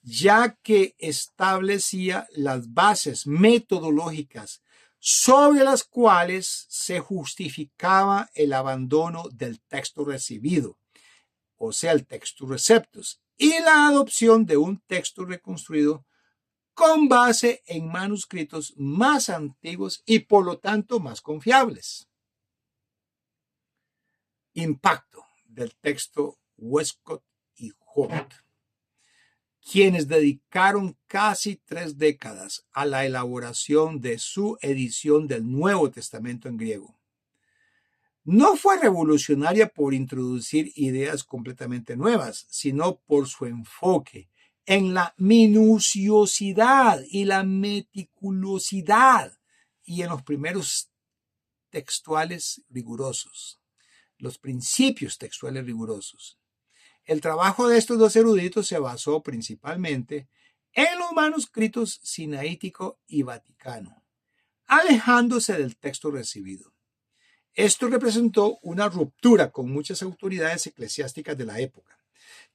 ya que establecía las bases metodológicas sobre las cuales se justificaba el abandono del texto recibido, o sea, el Textus Receptus, y la adopción de un texto reconstruido con base en manuscritos más antiguos y por lo tanto más confiables. Impacto del texto Westcott y Hort, quienes dedicaron casi 3 décadas a la elaboración de su edición del Nuevo Testamento en griego. No fue revolucionaria por introducir ideas completamente nuevas, sino por su enfoque en la minuciosidad y la meticulosidad y en los primeros textuales rigurosos, los principios textuales rigurosos. El trabajo de estos dos eruditos se basó principalmente en los manuscritos sinaítico y vaticano, alejándose del texto recibido. Esto representó una ruptura con muchas autoridades eclesiásticas de la época,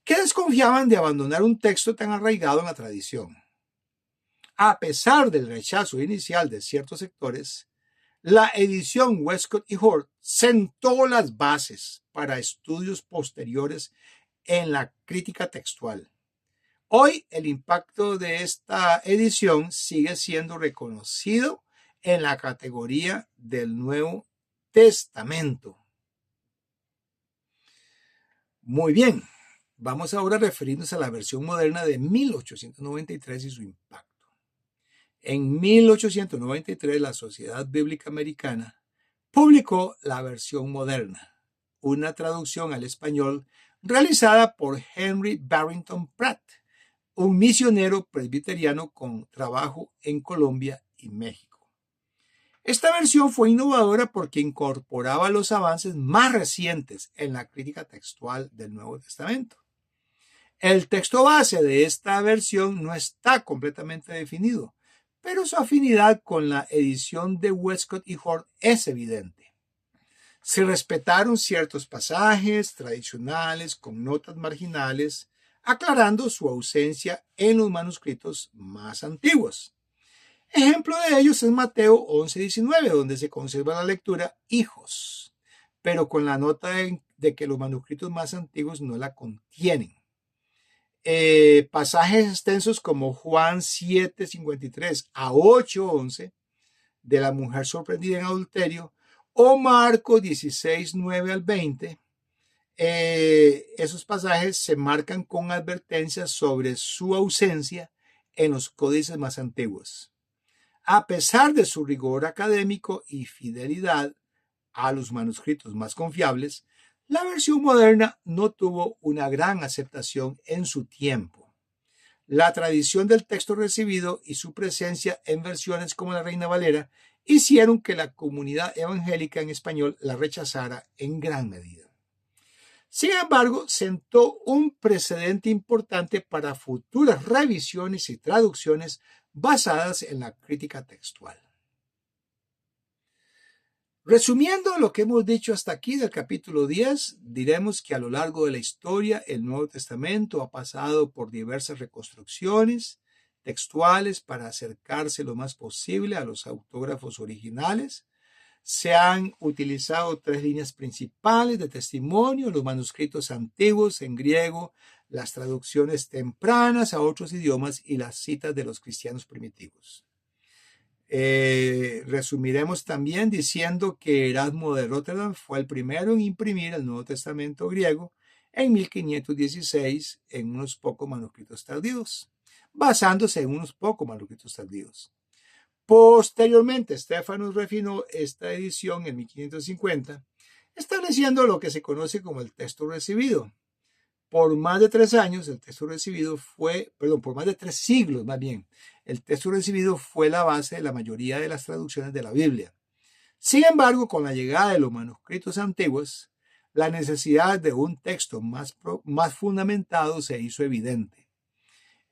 que desconfiaban de abandonar un texto tan arraigado en la tradición. A pesar del rechazo inicial de ciertos sectores, la edición Westcott y Hort sentó las bases para estudios posteriores en la crítica textual. Hoy el impacto de esta edición sigue siendo reconocido en la categoría del Nuevo Testamento. Muy bien, vamos ahora a referirnos a la versión moderna de 1893 y su impacto. En 1893 la Sociedad Bíblica Americana publicó la versión moderna, una traducción al español realizada por Henry Barrington Pratt, un misionero presbiteriano con trabajo en Colombia y México. Esta versión fue innovadora porque incorporaba los avances más recientes en la crítica textual del Nuevo Testamento. El texto base de esta versión no está completamente definido, pero su afinidad con la edición de Westcott y Hort es evidente. Se respetaron ciertos pasajes tradicionales con notas marginales, aclarando su ausencia en los manuscritos más antiguos. Ejemplo de ellos es Mateo 11:19, donde se conserva la lectura hijos, pero con la nota de que los manuscritos más antiguos no la contienen. Pasajes extensos como Juan 7:53 a 8:11, de la mujer sorprendida en adulterio, o Marcos 16:9 al 20, esos pasajes se marcan con advertencias sobre su ausencia en los códices más antiguos. A pesar de su rigor académico y fidelidad a los manuscritos más confiables, la versión moderna no tuvo una gran aceptación en su tiempo. La tradición del texto recibido y su presencia en versiones como la Reina Valera hicieron que la comunidad evangélica en español la rechazara en gran medida. Sin embargo, sentó un precedente importante para futuras revisiones y traducciones basadas en la crítica textual. Resumiendo lo que hemos dicho hasta aquí del capítulo 10, diremos que a lo largo de la historia el Nuevo Testamento ha pasado por diversas reconstrucciones textuales para acercarse lo más posible a los autógrafos originales. Se han utilizado tres líneas principales de testimonio: los manuscritos antiguos en griego, las traducciones tempranas a otros idiomas y las citas de los cristianos primitivos. Resumiremos también diciendo que Erasmo de Rotterdam fue el primero en imprimir el Nuevo Testamento griego en 1516 en unos pocos manuscritos tardíos, basándose en unos pocos manuscritos tardíos. Posteriormente, Stephanus refinó esta edición en 1550, estableciendo lo que se conoce como el texto recibido. Por más de 3 años, el texto recibido por más de 3 siglos más bien, el texto recibido fue la base de la mayoría de las traducciones de la Biblia. Sin embargo, con la llegada de los manuscritos antiguos, la necesidad de un texto más fundamentado se hizo evidente.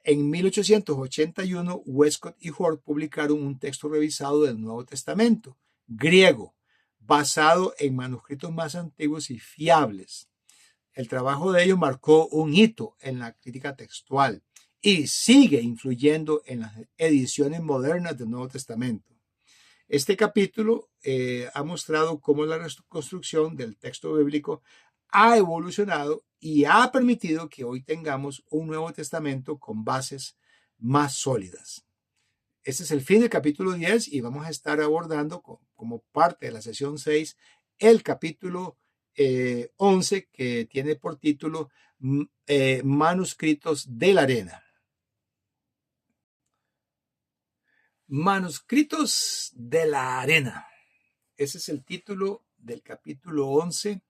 En 1881, Westcott y Hort publicaron un texto revisado del Nuevo Testamento, griego, basado en manuscritos más antiguos y fiables. El trabajo de ellos marcó un hito en la crítica textual y sigue influyendo en las ediciones modernas del Nuevo Testamento. Este capítulo ha mostrado cómo la reconstrucción del texto bíblico ha evolucionado y ha permitido que hoy tengamos un Nuevo Testamento con bases más sólidas. Este es el fin del capítulo 10 y vamos a estar abordando como parte de la sesión 6 el capítulo 11, que tiene por título Manuscritos de la Arena. Manuscritos de la Arena. Ese es el título del capítulo 11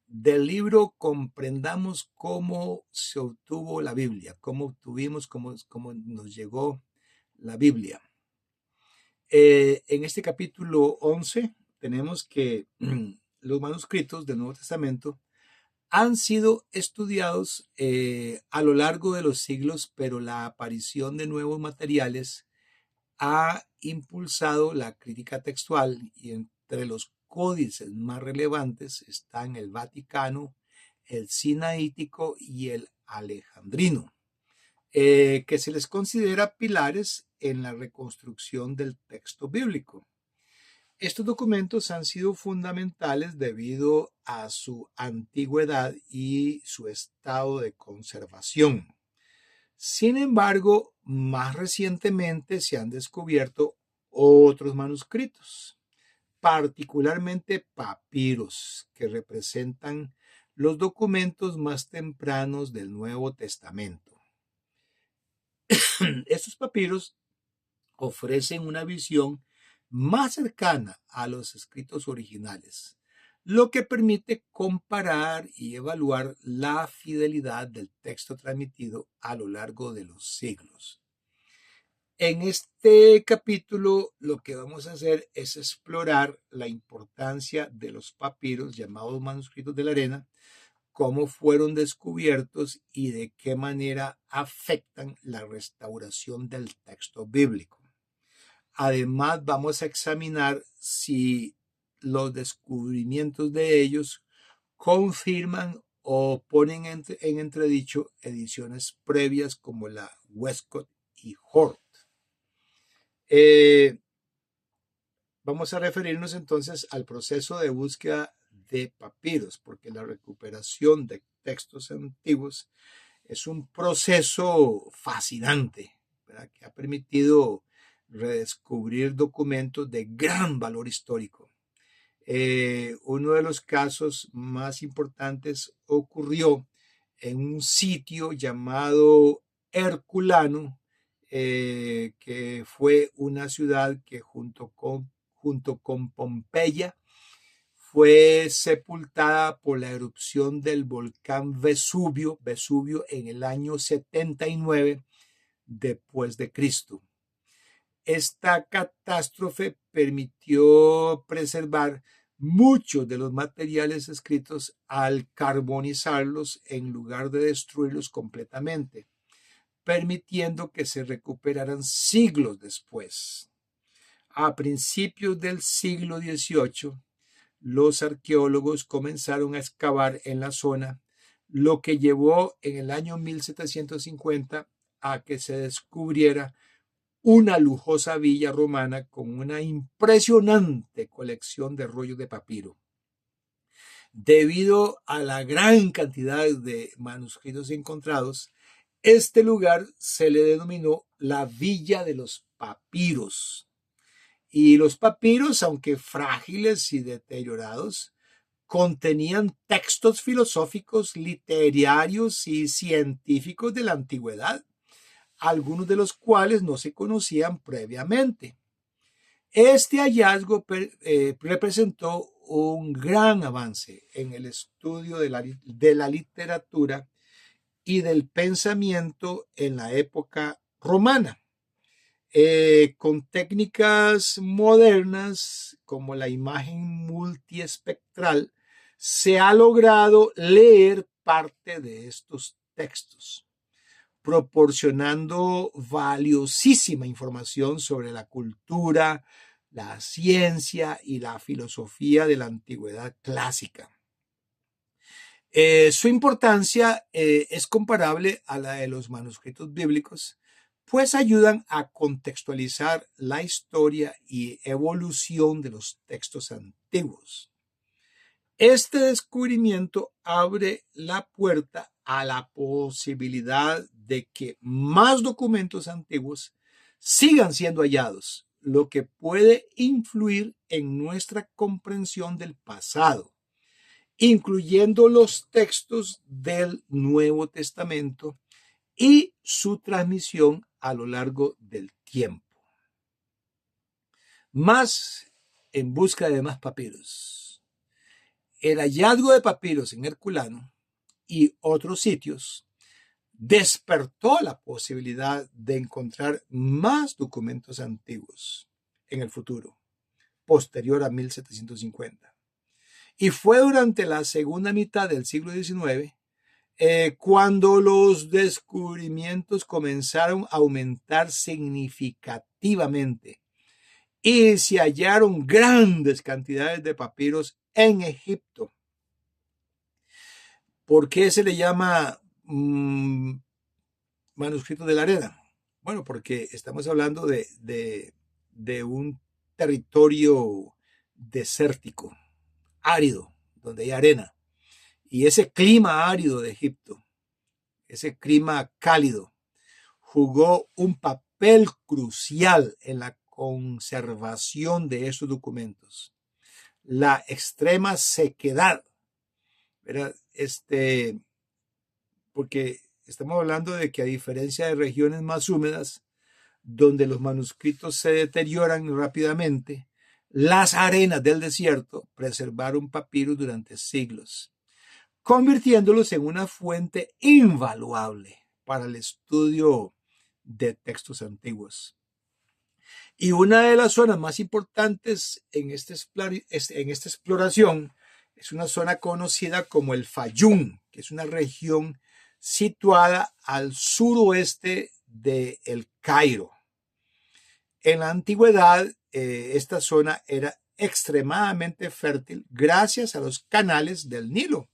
del libro Comprendamos cómo se obtuvo la Biblia, cómo nos llegó la Biblia. En este capítulo 11 tenemos que los manuscritos del Nuevo Testamento han sido estudiados a lo largo de los siglos, pero la aparición de nuevos materiales ha impulsado la crítica textual y entre los códices más relevantes están el Vaticano, el Sinaítico y el Alejandrino, que se les considera pilares en la reconstrucción del texto bíblico. Estos documentos han sido fundamentales debido a su antigüedad y su estado de conservación. Sin embargo, más recientemente se han descubierto otros manuscritos, particularmente papiros, que representan los documentos más tempranos del Nuevo Testamento. Estos papiros ofrecen una visión más cercana a los escritos originales, lo que permite comparar y evaluar la fidelidad del texto transmitido a lo largo de los siglos. En este capítulo lo que vamos a hacer es explorar la importancia de los papiros llamados manuscritos de la arena, cómo fueron descubiertos y de qué manera afectan la restauración del texto bíblico. Además, vamos a examinar si los descubrimientos de ellos confirman o ponen en entredicho ediciones previas como la Westcott y Hort. Vamos a referirnos entonces al proceso de búsqueda de papiros, porque la recuperación de textos antiguos es un proceso fascinante, ¿verdad?, que ha permitido redescubrir documentos de gran valor histórico. Uno de los casos más importantes ocurrió en un sitio llamado Herculano, que fue una ciudad que junto con Pompeya fue sepultada por la erupción del volcán Vesubio en el año 79 después de Cristo. Esta catástrofe permitió preservar muchos de los materiales escritos al carbonizarlos en lugar de destruirlos completamente, permitiendo que se recuperaran siglos después. A principios del siglo XVIII, los arqueólogos comenzaron a excavar en la zona, lo que llevó en el año 1750 a que se descubriera una lujosa villa romana con una impresionante colección de rollos de papiro. Debido a la gran cantidad de manuscritos encontrados, este lugar se le denominó la Villa de los Papiros. Y los papiros, aunque frágiles y deteriorados, contenían textos filosóficos, literarios y científicos de la antigüedad, algunos de los cuales no se conocían previamente. Este hallazgo representó un gran avance en el estudio de la literatura y del pensamiento en la época romana. Con técnicas modernas como la imagen multiespectral, se ha logrado leer parte de estos textos, proporcionando valiosísima información sobre la cultura, la ciencia y la filosofía de la antigüedad clásica. Su importancia es comparable a la de los manuscritos bíblicos, pues ayudan a contextualizar la historia y evolución de los textos antiguos. Este descubrimiento abre la puerta a la posibilidad de que más documentos antiguos sigan siendo hallados, lo que puede influir en nuestra comprensión del pasado, incluyendo los textos del Nuevo Testamento y su transmisión a lo largo del tiempo. Más en busca de más papiros. El hallazgo de papiros en Herculano y otros sitios despertó la posibilidad de encontrar más documentos antiguos. en el futuro, posterior a 1750. Y fue durante la segunda mitad del siglo XIX cuando los descubrimientos comenzaron a aumentar significativamente y se hallaron grandes cantidades de papiros en Egipto. ¿Por qué se le llama manuscrito de la arena? Bueno, porque estamos hablando de un territorio desértico, árido, donde hay arena. Y ese clima árido de Egipto, ese clima cálido, jugó un papel crucial en la conservación de esos documentos. La extrema sequedad, ¿verdad? Porque estamos hablando de que a diferencia de regiones más húmedas, donde los manuscritos se deterioran rápidamente, las arenas del desierto preservaron papiros durante siglos, convirtiéndolos en una fuente invaluable para el estudio de textos antiguos. Y una de las zonas más importantes en esta exploración es una zona conocida como el Fayum, que es una región situada al suroeste de El Cairo. En la antigüedad, esta zona era extremadamente fértil gracias a los canales del Nilo,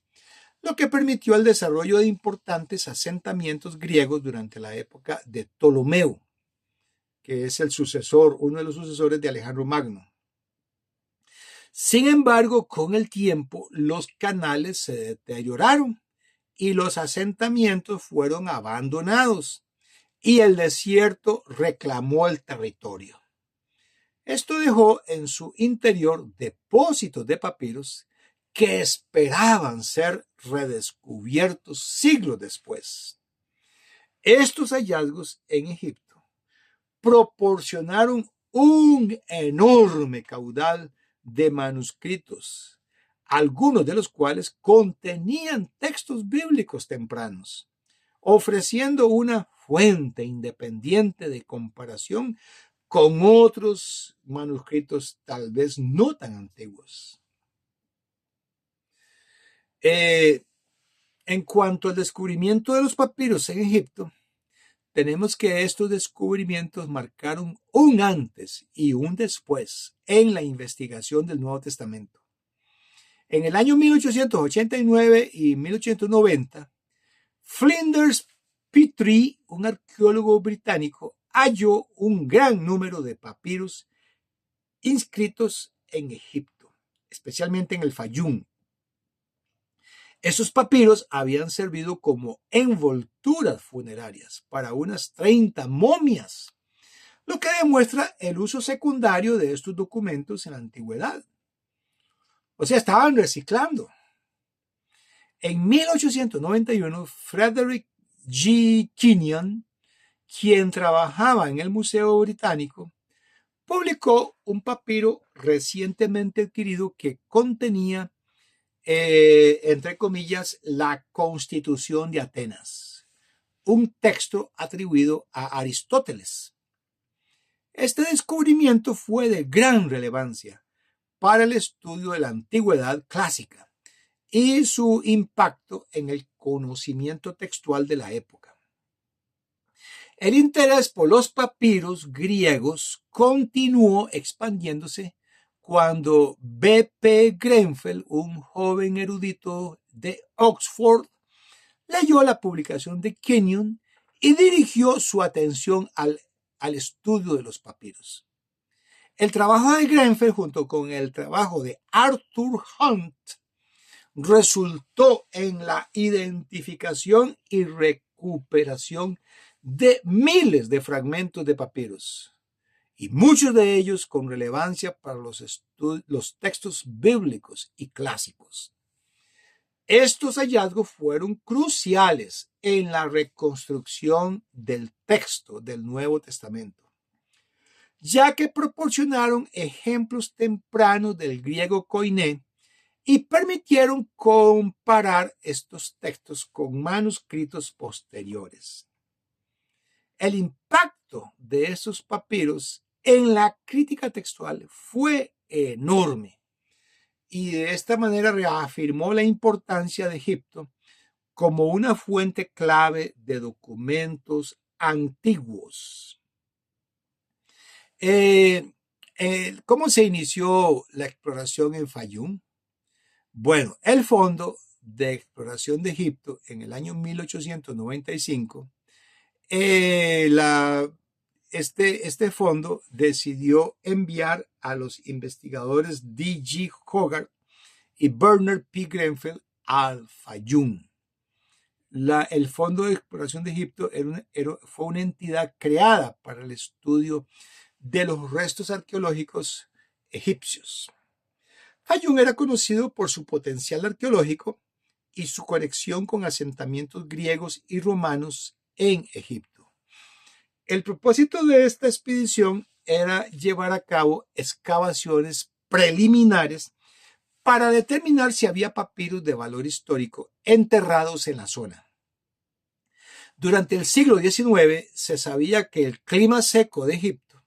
lo que permitió el desarrollo de importantes asentamientos griegos durante la época de Ptolomeo, que es uno de los sucesores de Alejandro Magno. Sin embargo, con el tiempo, los canales se deterioraron y los asentamientos fueron abandonados y el desierto reclamó el territorio. Esto dejó en su interior depósitos de papiros que esperaban ser redescubiertos siglos después. Estos hallazgos en Egipto proporcionaron un enorme caudal de manuscritos, algunos de los cuales contenían textos bíblicos tempranos, ofreciendo una fuente independiente de comparación con otros manuscritos tal vez no tan antiguos. En cuanto al descubrimiento de los papiros en Egipto, tenemos que estos descubrimientos marcaron un antes y un después en la investigación del Nuevo Testamento. En el año 1889 y 1890, Flinders Petrie, un arqueólogo británico, halló un gran número de papiros inscritos en Egipto, especialmente en el Fayum. Esos papiros habían servido como envolturas funerarias para unas 30 momias, lo que demuestra el uso secundario de estos documentos en la antigüedad. O sea, estaban reciclando. En 1891, Frederick G. Kenyon, quien trabajaba en el Museo Británico, publicó un papiro recientemente adquirido que contenía, entre comillas, la Constitución de Atenas, un texto atribuido a Aristóteles. Este descubrimiento fue de gran relevancia para el estudio de la antigüedad clásica y su impacto en el conocimiento textual de la época. El interés por los papiros griegos continuó expandiéndose cuando B.P. Grenfell, un joven erudito de Oxford, leyó la publicación de Kenyon y dirigió su atención al estudio de los papiros. El trabajo de Grenfell junto con el trabajo de Arthur Hunt resultó en la identificación y recuperación de miles de fragmentos de papiros, y muchos de ellos con relevancia para los textos bíblicos y clásicos. Estos hallazgos fueron cruciales en la reconstrucción del texto del Nuevo Testamento, ya que proporcionaron ejemplos tempranos del griego koiné y permitieron comparar estos textos con manuscritos posteriores. El impacto de estos papiros en la crítica textual fue enorme y de esta manera reafirmó la importancia de Egipto como una fuente clave de documentos antiguos. ¿Cómo se inició la exploración en Fayum? Bueno, el Fondo de Exploración de Egipto en el año 1895, este fondo decidió enviar a los investigadores D.G. Hogarth y Bernard P. Grenfell al Fayum. El Fondo de Exploración de Egipto fue una entidad creada para el estudio de los restos arqueológicos egipcios. Fayum era conocido por su potencial arqueológico y su conexión con asentamientos griegos y romanos en Egipto. El propósito de esta expedición era llevar a cabo excavaciones preliminares para determinar si había papiros de valor histórico enterrados en la zona. Durante el siglo XIX se sabía que el clima seco de Egipto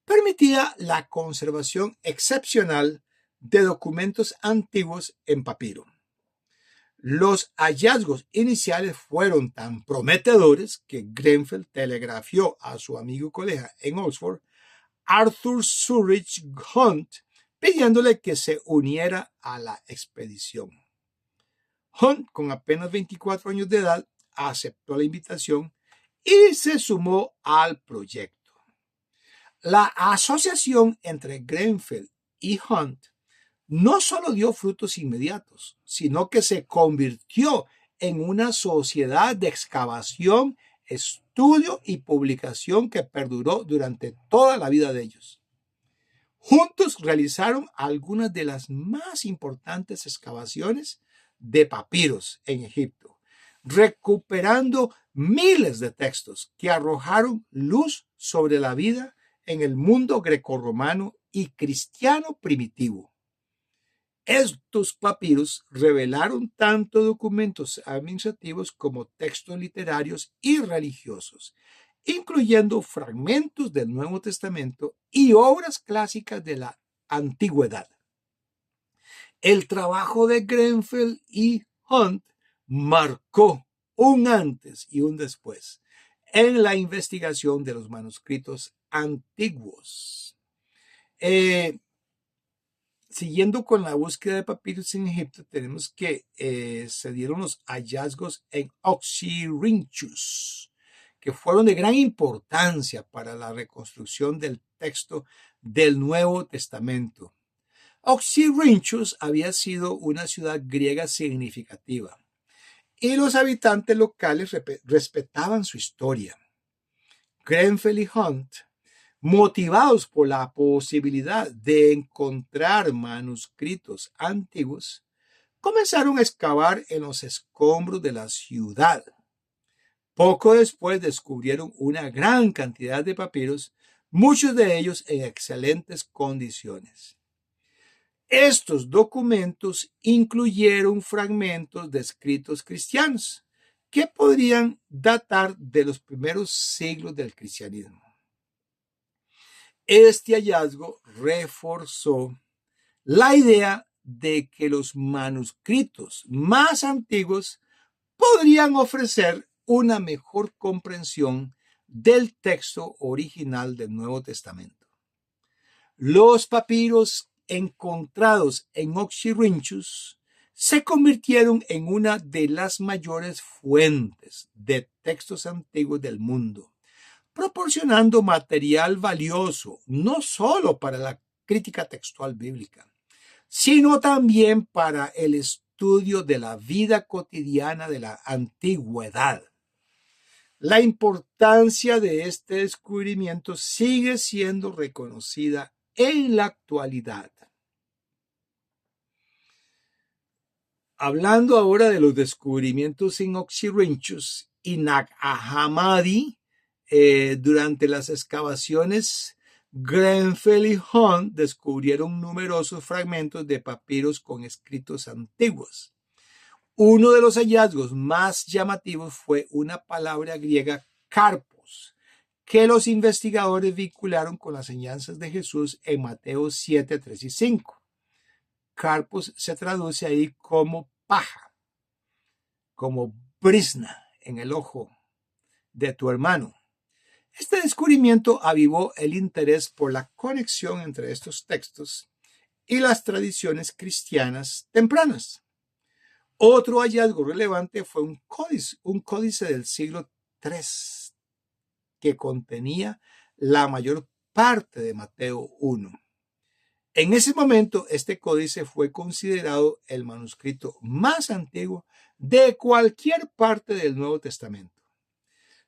permitía la conservación excepcional de documentos antiguos en papiro. Los hallazgos iniciales fueron tan prometedores que Grenfell telegrafió a su amigo y colega en Oxford, Arthur Surridge Hunt, pidiéndole que se uniera a la expedición. Hunt, con apenas 24 años de edad, aceptó la invitación y se sumó al proyecto. La asociación entre Grenfell y Hunt no solo dio frutos inmediatos, sino que se convirtió en una sociedad de excavación, estudio y publicación que perduró durante toda la vida de ellos. Juntos realizaron algunas de las más importantes excavaciones de papiros en Egipto, recuperando miles de textos que arrojaron luz sobre la vida en el mundo grecorromano y cristiano primitivo. Estos papiros revelaron tanto documentos administrativos como textos literarios y religiosos, incluyendo fragmentos del Nuevo Testamento y obras clásicas de la antigüedad. El trabajo de Grenfell y Hunt marcó un antes y un después en la investigación de los manuscritos antiguos. Siguiendo con la búsqueda de papiros en Egipto, tenemos que se dieron los hallazgos en Oxyrhynchus, que fueron de gran importancia para la reconstrucción del texto del Nuevo Testamento. Oxyrhynchus había sido una ciudad griega significativa y los habitantes locales respetaban su historia. Grenfell y Hunt, motivados por la posibilidad de encontrar manuscritos antiguos, comenzaron a excavar en los escombros de la ciudad. Poco después descubrieron una gran cantidad de papiros, muchos de ellos en excelentes condiciones. Estos documentos incluyeron fragmentos de escritos cristianos que podrían datar de los primeros siglos del cristianismo. Este hallazgo reforzó la idea de que los manuscritos más antiguos podrían ofrecer una mejor comprensión del texto original del Nuevo Testamento. Los papiros encontrados en Oxyrhynchus se convirtieron en una de las mayores fuentes de textos antiguos del mundo, proporcionando material valioso no solo para la crítica textual bíblica, sino también para el estudio de la vida cotidiana de la antigüedad. La importancia de este descubrimiento sigue siendo reconocida en la actualidad. Hablando ahora de los descubrimientos en Oxyrhynchus y Nag Hammadi, durante las excavaciones, Grenfell y Hunt descubrieron numerosos fragmentos de papiros con escritos antiguos. Uno de los hallazgos más llamativos fue una palabra griega karpos, que los investigadores vincularon con las enseñanzas de Jesús en Mateo 7, 3 y 5. Carpos se traduce ahí como paja, como brizna en el ojo de tu hermano. Este descubrimiento avivó el interés por la conexión entre estos textos y las tradiciones cristianas tempranas. Otro hallazgo relevante fue un códice del siglo III que contenía la mayor parte de Mateo 1. En ese momento, este códice fue considerado el manuscrito más antiguo de cualquier parte del Nuevo Testamento.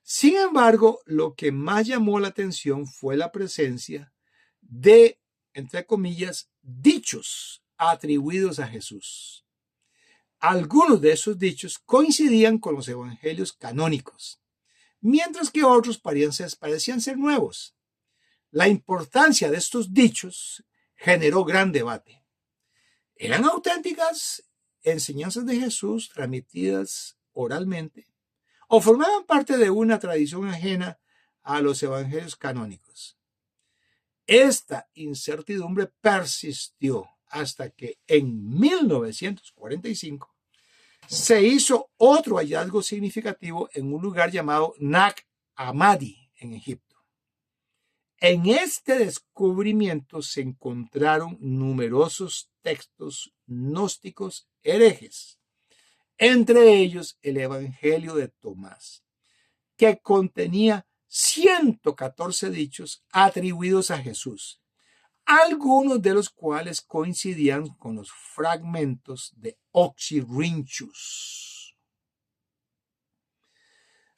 Sin embargo, lo que más llamó la atención fue la presencia de, entre comillas, dichos atribuidos a Jesús. Algunos de esos dichos coincidían con los evangelios canónicos, mientras que otros parecían ser nuevos. La importancia de estos dichos generó gran debate. ¿Eran auténticas enseñanzas de Jesús transmitidas oralmente o formaban parte de una tradición ajena a los evangelios canónicos? Esta incertidumbre persistió hasta que en 1945 se hizo otro hallazgo significativo en un lugar llamado Nag Hammadi, en Egipto. En este descubrimiento se encontraron numerosos textos gnósticos herejes, entre ellos el Evangelio de Tomás, que contenía 114 dichos atribuidos a Jesús, algunos de los cuales coincidían con los fragmentos de Oxyrhynchus.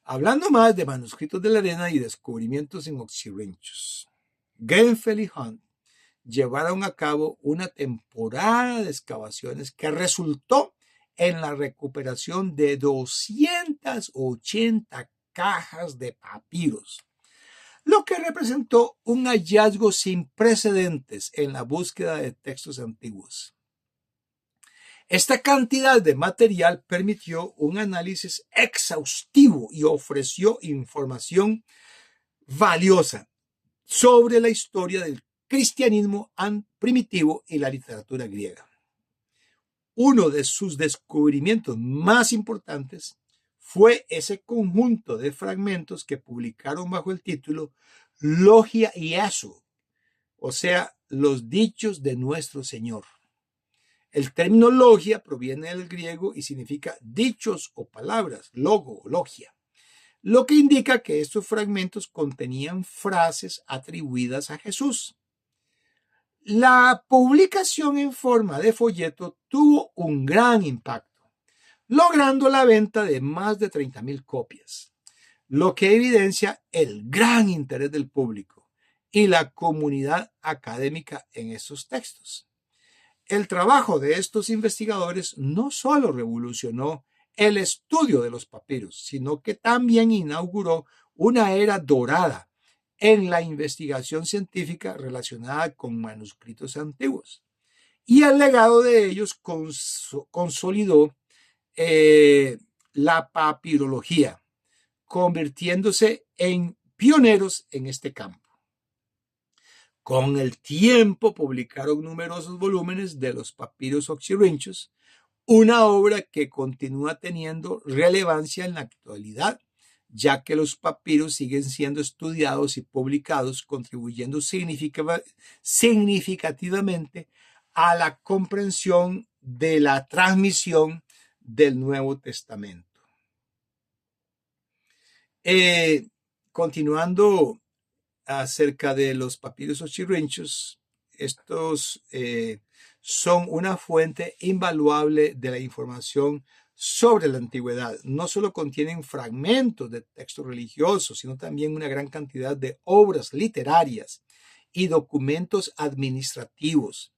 Hablando más de manuscritos de la arena y descubrimientos en Oxyrhynchus, Grenfell y Hunt llevaron a cabo una temporada de excavaciones que resultó en la recuperación de 280 cajas de papiros, lo que representó un hallazgo sin precedentes en la búsqueda de textos antiguos. Esta cantidad de material permitió un análisis exhaustivo y ofreció información valiosa sobre la historia del cristianismo primitivo y la literatura griega. Uno de sus descubrimientos más importantes fue ese conjunto de fragmentos que publicaron bajo el título Logia Iesu, o sea, los dichos de nuestro Señor. El término logia proviene del griego y significa dichos o palabras, logo o logia, lo que indica que estos fragmentos contenían frases atribuidas a Jesús. La publicación en forma de folleto tuvo un gran impacto, logrando la venta de más de 30,000 copias, lo que evidencia el gran interés del público y la comunidad académica en estos textos. El trabajo de estos investigadores no solo revolucionó el estudio de los papiros, sino que también inauguró una era dorada en la investigación científica relacionada con manuscritos antiguos. Y el legado de ellos consolidó la papirología, convirtiéndose en pioneros en este campo. Con el tiempo publicaron numerosos volúmenes de los papiros Oxyrhynchus, una obra que continúa teniendo relevancia en la actualidad, ya que los papiros siguen siendo estudiados y publicados, contribuyendo significativamente a la comprensión de la transmisión del Nuevo Testamento. Continuando acerca de los papiros Oxyrhynchus, estos son una fuente invaluable de la información sobre la antigüedad. No solo contienen fragmentos de textos religiosos, sino también una gran cantidad de obras literarias y documentos administrativos.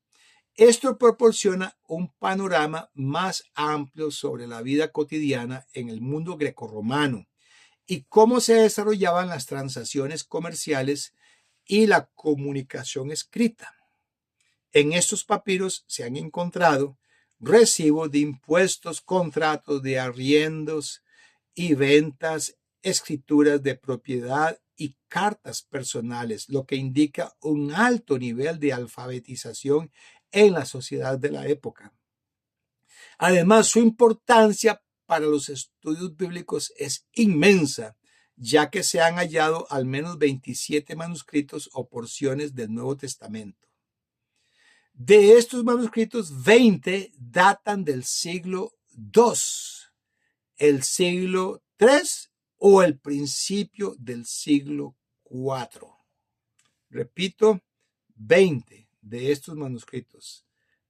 Esto proporciona un panorama más amplio sobre la vida cotidiana en el mundo grecorromano y cómo se desarrollaban las transacciones comerciales y la comunicación escrita. En estos papiros se han encontrado recibos de impuestos, contratos de arriendos y ventas, escrituras de propiedad y cartas personales, lo que indica un alto nivel de alfabetización en la sociedad de la época. Además, su importancia para los estudios bíblicos es inmensa, ya que se han hallado al menos 27 manuscritos o porciones del Nuevo Testamento. De estos manuscritos, 20 datan del siglo II, el siglo III o el principio del siglo IV. Repito, 20 de estos manuscritos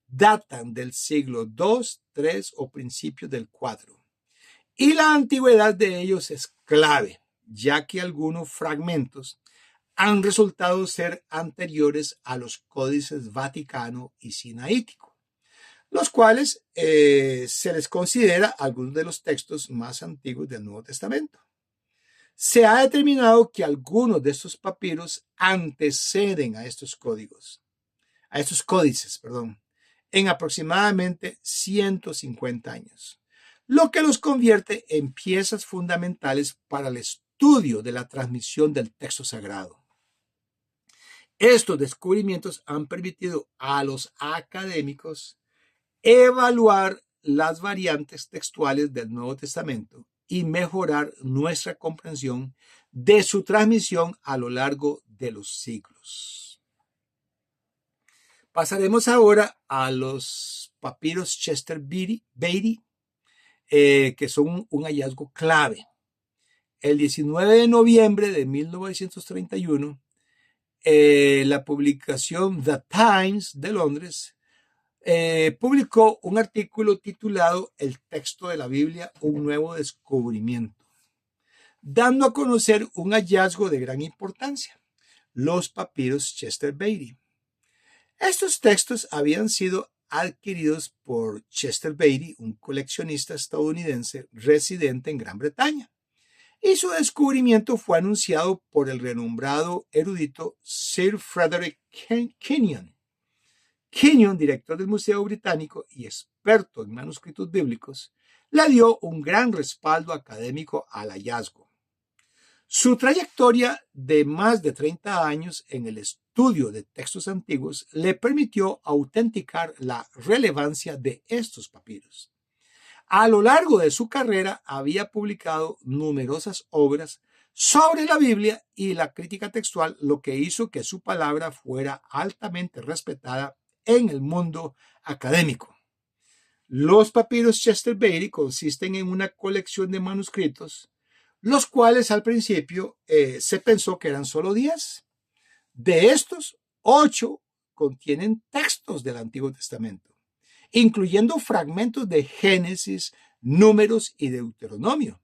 datan del siglo II, III o principios del IV. Y la antigüedad de ellos es clave, ya que algunos fragmentos han resultado ser anteriores a los códices Vaticano y Sinaítico, los cuales se les considera algunos de los textos más antiguos del Nuevo Testamento. Se ha determinado que algunos de estos papiros anteceden a estos códices, en aproximadamente 150 años, lo que los convierte en piezas fundamentales para el estudio de la transmisión del texto sagrado. Estos descubrimientos han permitido a los académicos evaluar las variantes textuales del Nuevo Testamento y mejorar nuestra comprensión de su transmisión a lo largo de los siglos. Pasaremos ahora a los papiros Chester Beatty, que son un hallazgo clave. El 19 de noviembre de 1931, la publicación The Times de Londres publicó un artículo titulado El texto de la Biblia, un nuevo descubrimiento, dando a conocer un hallazgo de gran importancia, los papiros Chester Beatty. Estos textos habían sido adquiridos por Chester Beatty, un coleccionista estadounidense residente en Gran Bretaña, y su descubrimiento fue anunciado por el renombrado erudito Sir Frederick Kenyon. Kenyon, director del Museo Británico y experto en manuscritos bíblicos, le dio un gran respaldo académico al hallazgo. Su trayectoria de más de 30 años en el estudio de textos antiguos le permitió autenticar la relevancia de estos papiros. A lo largo de su carrera había publicado numerosas obras sobre la Biblia y la crítica textual, lo que hizo que su palabra fuera altamente respetada en el mundo académico. Los papiros Chester Beatty consisten en una colección de manuscritos, los cuales al principio se pensó que eran solo 10. De estos, 8 contienen textos del Antiguo Testamento, incluyendo fragmentos de Génesis, Números y Deuteronomio,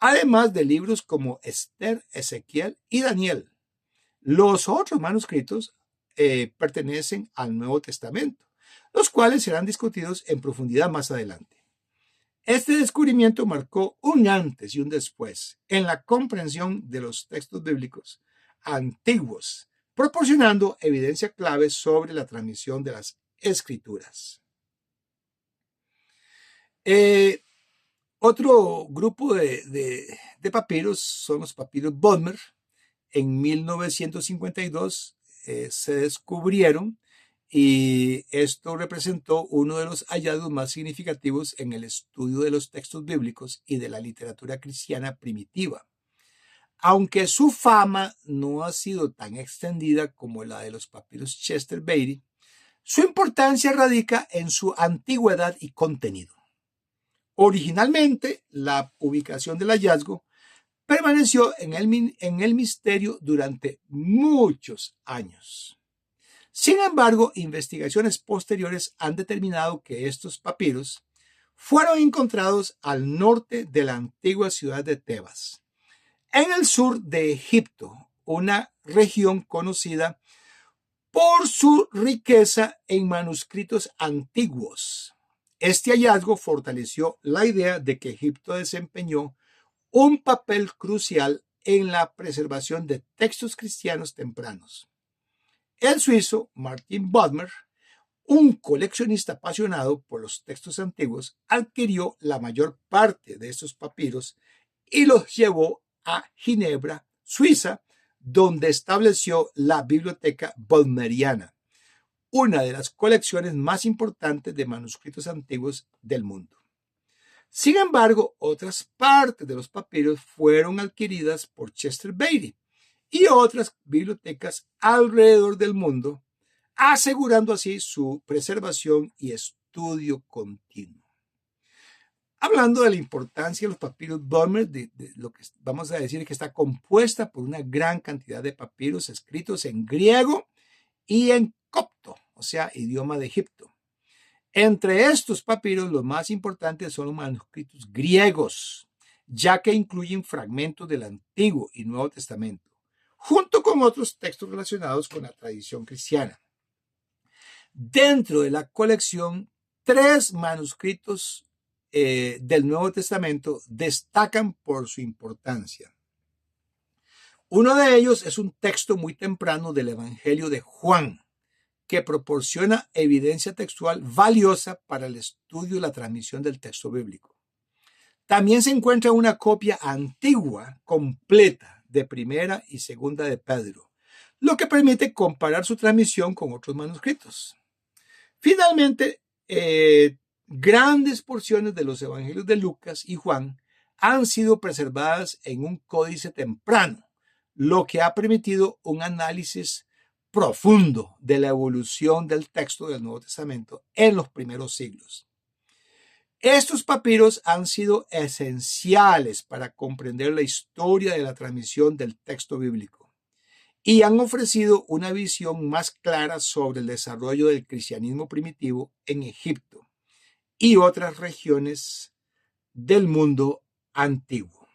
además de libros como Esther, Ezequiel y Daniel. Los otros manuscritos pertenecen al Nuevo Testamento, los cuales serán discutidos en profundidad más adelante. Este descubrimiento marcó un antes y un después en la comprensión de los textos bíblicos antiguos, proporcionando evidencia clave sobre la transmisión de las Escrituras. Otro grupo de papiros son los papiros Bodmer. En 1952 se descubrieron y esto representó uno de los hallazgos más significativos en el estudio de los textos bíblicos y de la literatura cristiana primitiva. Aunque su fama no ha sido tan extendida como la de los papiros Chester Beatty, su importancia radica en su antigüedad y contenido. Originalmente, la ubicación del hallazgo permaneció en el misterio durante muchos años. Sin embargo, investigaciones posteriores han determinado que estos papiros fueron encontrados al norte de la antigua ciudad de Tebas, en el sur de Egipto, una región conocida por su riqueza en manuscritos antiguos. Este hallazgo fortaleció la idea de que Egipto desempeñó un papel crucial en la preservación de textos cristianos tempranos. El suizo Martin Bodmer, un coleccionista apasionado por los textos antiguos, adquirió la mayor parte de estos papiros y los llevó a Ginebra, Suiza, donde estableció la Biblioteca Bodmeriana, una de las colecciones más importantes de manuscritos antiguos del mundo. Sin embargo, otras partes de los papiros fueron adquiridas por Chester Beatty y otras bibliotecas alrededor del mundo, asegurando así su preservación y estudio continuo. Hablando de la importancia de los papiros Bodmer, de lo que vamos a decir es que está compuesta por una gran cantidad de papiros escritos en griego y en copto, o sea, idioma de Egipto. Entre estos papiros, los más importantes son los manuscritos griegos, ya que incluyen fragmentos del Antiguo y Nuevo Testamento, junto con otros textos relacionados con la tradición cristiana. Dentro de la colección, 3 manuscritos del Nuevo Testamento destacan por su importancia. Uno de ellos es un texto muy temprano del Evangelio de Juan, que proporciona evidencia textual valiosa para el estudio y la transmisión del texto bíblico. También se encuentra una copia antigua completa de Primera y Segunda de Pedro, lo que permite comparar su transmisión con otros manuscritos. Finalmente, grandes porciones de los evangelios de Lucas y Juan han sido preservadas en un códice temprano, lo que ha permitido un análisis profundo de la evolución del texto del Nuevo Testamento en los primeros siglos. Estos papiros han sido esenciales para comprender la historia de la transmisión del texto bíblico y han ofrecido una visión más clara sobre el desarrollo del cristianismo primitivo en Egipto y otras regiones del mundo antiguo.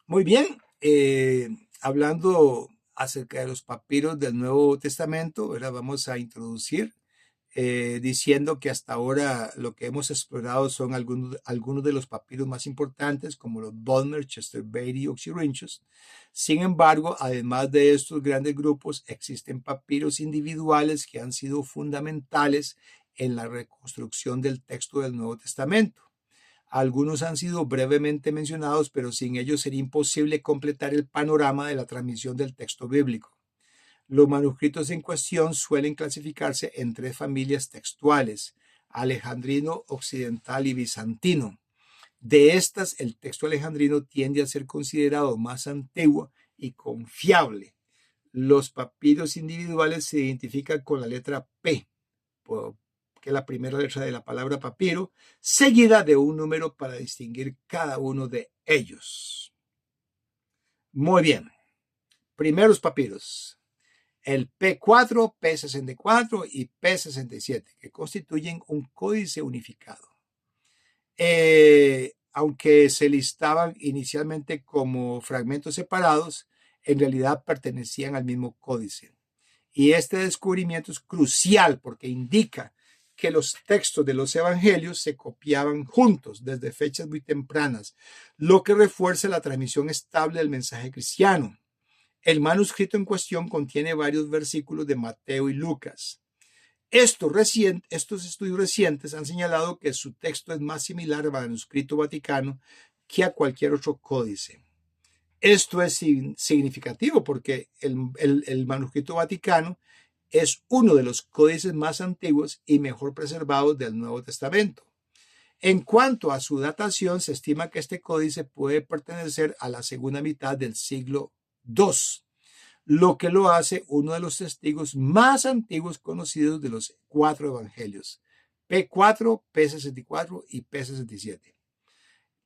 Muy bien, hablando acerca de los papiros del Nuevo Testamento, ahora vamos a introducir diciendo que hasta ahora lo que hemos explorado son algunos de los papiros más importantes, como los Bodmer, Chester Beatty y Oxyrhynchus. Sin embargo, además de estos grandes grupos, existen papiros individuales que han sido fundamentales en la reconstrucción del texto del Nuevo Testamento. Algunos han sido brevemente mencionados, pero sin ellos sería imposible completar el panorama de la transmisión del texto bíblico. Los manuscritos en cuestión suelen clasificarse en 3 familias textuales: alejandrino, occidental y bizantino. De estas, el texto alejandrino tiende a ser considerado más antiguo y confiable. Los papiros individuales se identifican con la letra P, que es la primera letra de la palabra papiro, seguida de un número para distinguir cada uno de ellos. Muy bien. Primeros papiros: el P4, P64 y P67, que constituyen un códice unificado. Aunque se listaban inicialmente como fragmentos separados, en realidad pertenecían al mismo códice. Y este descubrimiento es crucial porque indica que los textos de los evangelios se copiaban juntos desde fechas muy tempranas, lo que refuerza la transmisión estable del mensaje cristiano. El manuscrito en cuestión contiene varios versículos de Mateo y Lucas. Estos estudios recientes han señalado que su texto es más similar al manuscrito vaticano que a cualquier otro códice. Esto es significativo porque el manuscrito vaticano es uno de los códices más antiguos y mejor preservados del Nuevo Testamento. En cuanto a su datación, se estima que este códice puede pertenecer a la segunda mitad del siglo II, lo que lo hace uno de los testigos más antiguos conocidos de los 4 evangelios: P4, P64 y P67.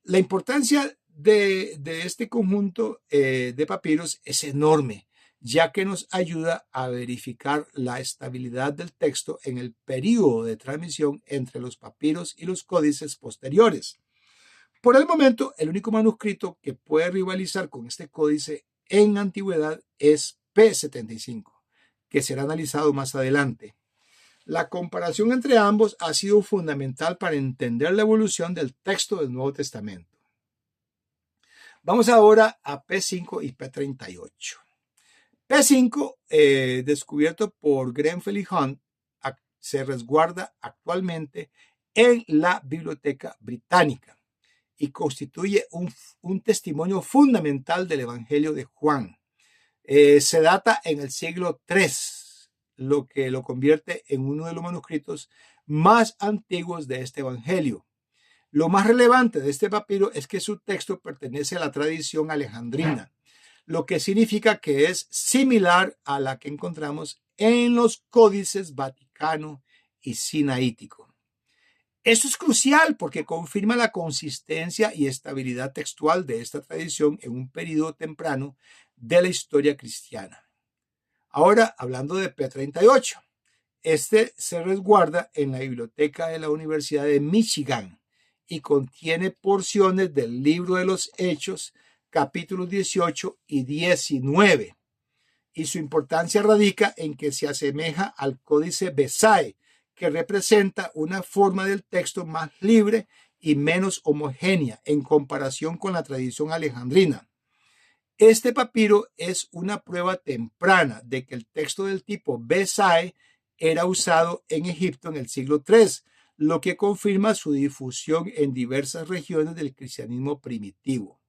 La importancia de este conjunto de papiros es enorme, ya que nos ayuda a verificar la estabilidad del texto en el período de transmisión entre los papiros y los códices posteriores. Por el momento, el único manuscrito que puede rivalizar con este códice en antigüedad es P75, que será analizado más adelante. La comparación entre ambos ha sido fundamental para entender la evolución del texto del Nuevo Testamento. Vamos ahora a P5 y P38. P5, descubierto por Grenfell y Hunt, se resguarda actualmente en la Biblioteca Británica y constituye un testimonio fundamental del Evangelio de Juan. Se data en el siglo III, lo que lo convierte en uno de los manuscritos más antiguos de este Evangelio. Lo más relevante de este papiro es que su texto pertenece a la tradición alejandrina, lo que significa que es similar a la que encontramos en los códices Vaticano y Sinaítico. Esto es crucial porque confirma la consistencia y estabilidad textual de esta tradición en un periodo temprano de la historia cristiana. Ahora, hablando de P38, este se resguarda en la biblioteca de la Universidad de Michigan y contiene porciones del libro de los Hechos, capítulos 18 y 19. Y su importancia radica en que se asemeja al códice Besae, que representa una forma del texto más libre y menos homogénea en comparación con la tradición alejandrina. Este papiro es una prueba temprana de que el texto del tipo Besae era usado en Egipto en el siglo III, lo que confirma su difusión en diversas regiones del cristianismo primitivo.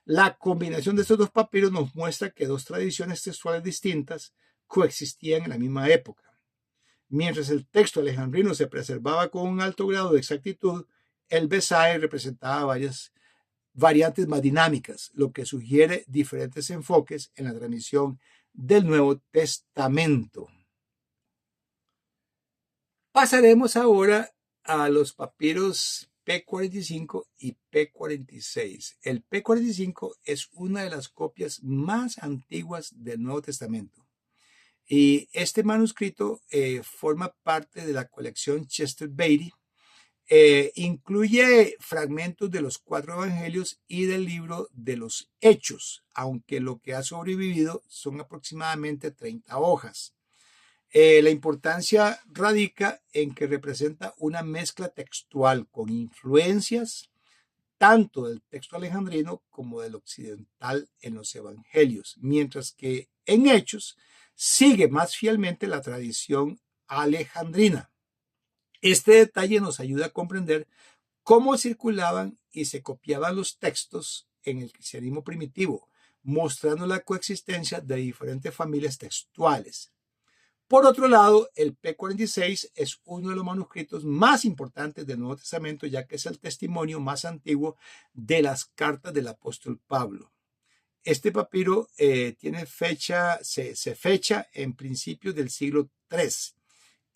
La combinación de estos dos papiros nos muestra que dos tradiciones textuales distintas coexistían en la misma época. Mientras el texto alejandrino se preservaba con un alto grado de exactitud, el Besae representaba varias variantes más dinámicas, lo que sugiere diferentes enfoques en la transmisión del Nuevo Testamento. Pasaremos ahora a los papiros P45 y P46. El P45 es una de las copias más antiguas del Nuevo Testamento. Y este manuscrito forma parte de la colección Chester Beatty. Incluye fragmentos de los 4 evangelios y del libro de los Hechos, aunque lo que ha sobrevivido son aproximadamente 30 hojas. La importancia radica en que representa una mezcla textual con influencias tanto del texto alejandrino como del occidental en los evangelios, mientras que en Hechos sigue más fielmente la tradición alejandrina. Este detalle nos ayuda a comprender cómo circulaban y se copiaban los textos en el cristianismo primitivo, mostrando la coexistencia de diferentes familias textuales. Por otro lado, el P46 es uno de los manuscritos más importantes del Nuevo Testamento, ya que es el testimonio más antiguo de las cartas del apóstol Pablo. Este papiro tiene fecha, se fecha en principios del siglo III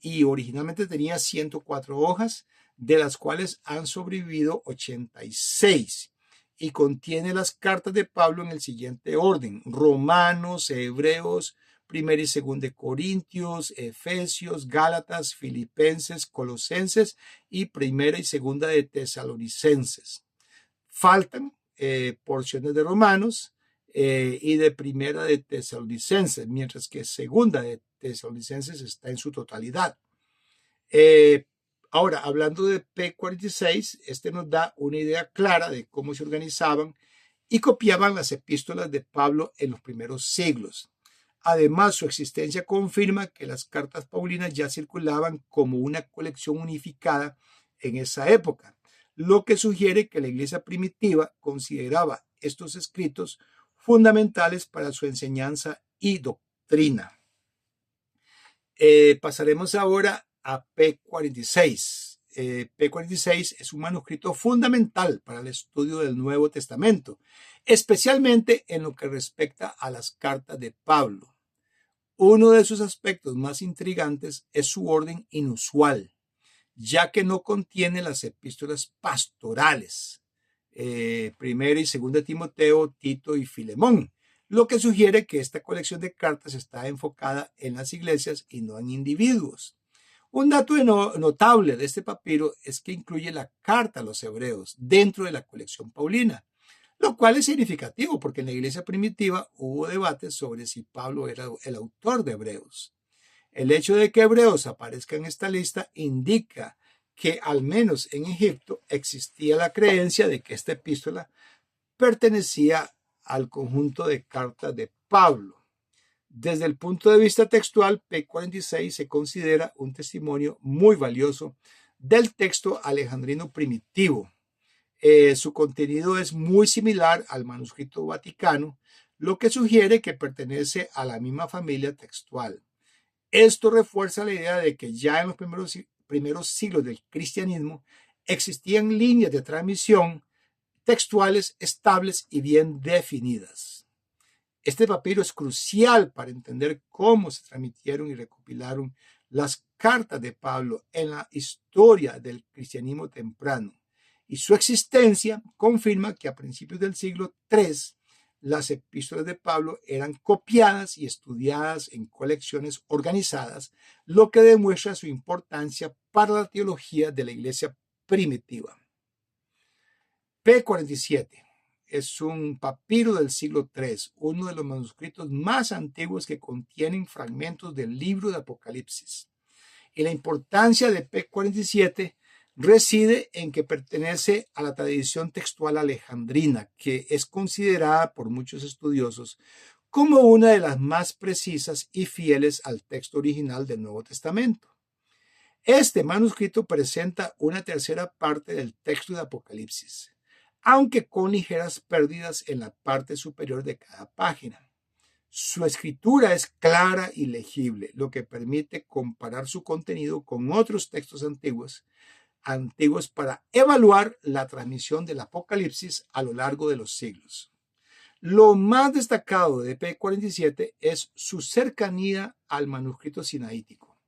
y originalmente tenía 104 hojas, de las cuales han sobrevivido 86 y contiene las cartas de Pablo en el siguiente orden: Romanos, Hebreos, Primera y Segunda de Corintios, Efesios, Gálatas, Filipenses, Colosenses y Primera y Segunda de Tesalonicenses. Faltan porciones de Romanos y de Primera de Tesalonicenses, mientras que Segunda de Tesalonicenses está en su totalidad. Ahora, hablando de P46, este nos da una idea clara de cómo se organizaban y copiaban las epístolas de Pablo en los primeros siglos. Además, su existencia confirma que las cartas paulinas ya circulaban como una colección unificada en esa época, lo que sugiere que la iglesia primitiva consideraba estos escritos fundamentales para su enseñanza y doctrina. Pasaremos ahora a P46. P46 es un manuscrito fundamental para el estudio del Nuevo Testamento, especialmente en lo que respecta a las cartas de Pablo. Uno de sus aspectos más intrigantes es su orden inusual, ya que no contiene las epístolas pastorales, Primera y Segunda de Timoteo, Tito y Filemón, lo que sugiere que esta colección de cartas está enfocada en las iglesias y no en individuos. Un dato notable de este papiro es que incluye la carta a los hebreos dentro de la colección paulina, lo cual es significativo porque en la iglesia primitiva hubo debates sobre si Pablo era el autor de Hebreos. El hecho de que Hebreos aparezca en esta lista indica que al menos en Egipto existía la creencia de que esta epístola pertenecía al conjunto de cartas de Pablo. Desde el punto de vista textual, P46 se considera un testimonio muy valioso del texto alejandrino primitivo. Su contenido es muy similar al manuscrito vaticano, lo que sugiere que pertenece a la misma familia textual. Esto refuerza la idea de que ya en los primeros siglos del cristianismo existían líneas de transmisión textuales estables y bien definidas. Este papiro es crucial para entender cómo se transmitieron y recopilaron las cartas de Pablo en la historia del cristianismo temprano, y su existencia confirma que a principios del siglo III las epístolas de Pablo eran copiadas y estudiadas en colecciones organizadas, lo que demuestra su importancia para la teología de la iglesia primitiva. P47 es un papiro del siglo III, uno de los manuscritos más antiguos que contienen fragmentos del libro de Apocalipsis. Y la importancia de P47 reside en que pertenece a la tradición textual alejandrina, que es considerada por muchos estudiosos como una de las más precisas y fieles al texto original del Nuevo Testamento. Este manuscrito presenta una tercera parte del texto de Apocalipsis, aunque con ligeras pérdidas en la parte superior de cada página. Su escritura es clara y legible, lo que permite comparar su contenido con otros textos antiguos para evaluar la transmisión del Apocalipsis a lo largo de los siglos. Lo más destacado de P47 es su cercanía al manuscrito sinaítico,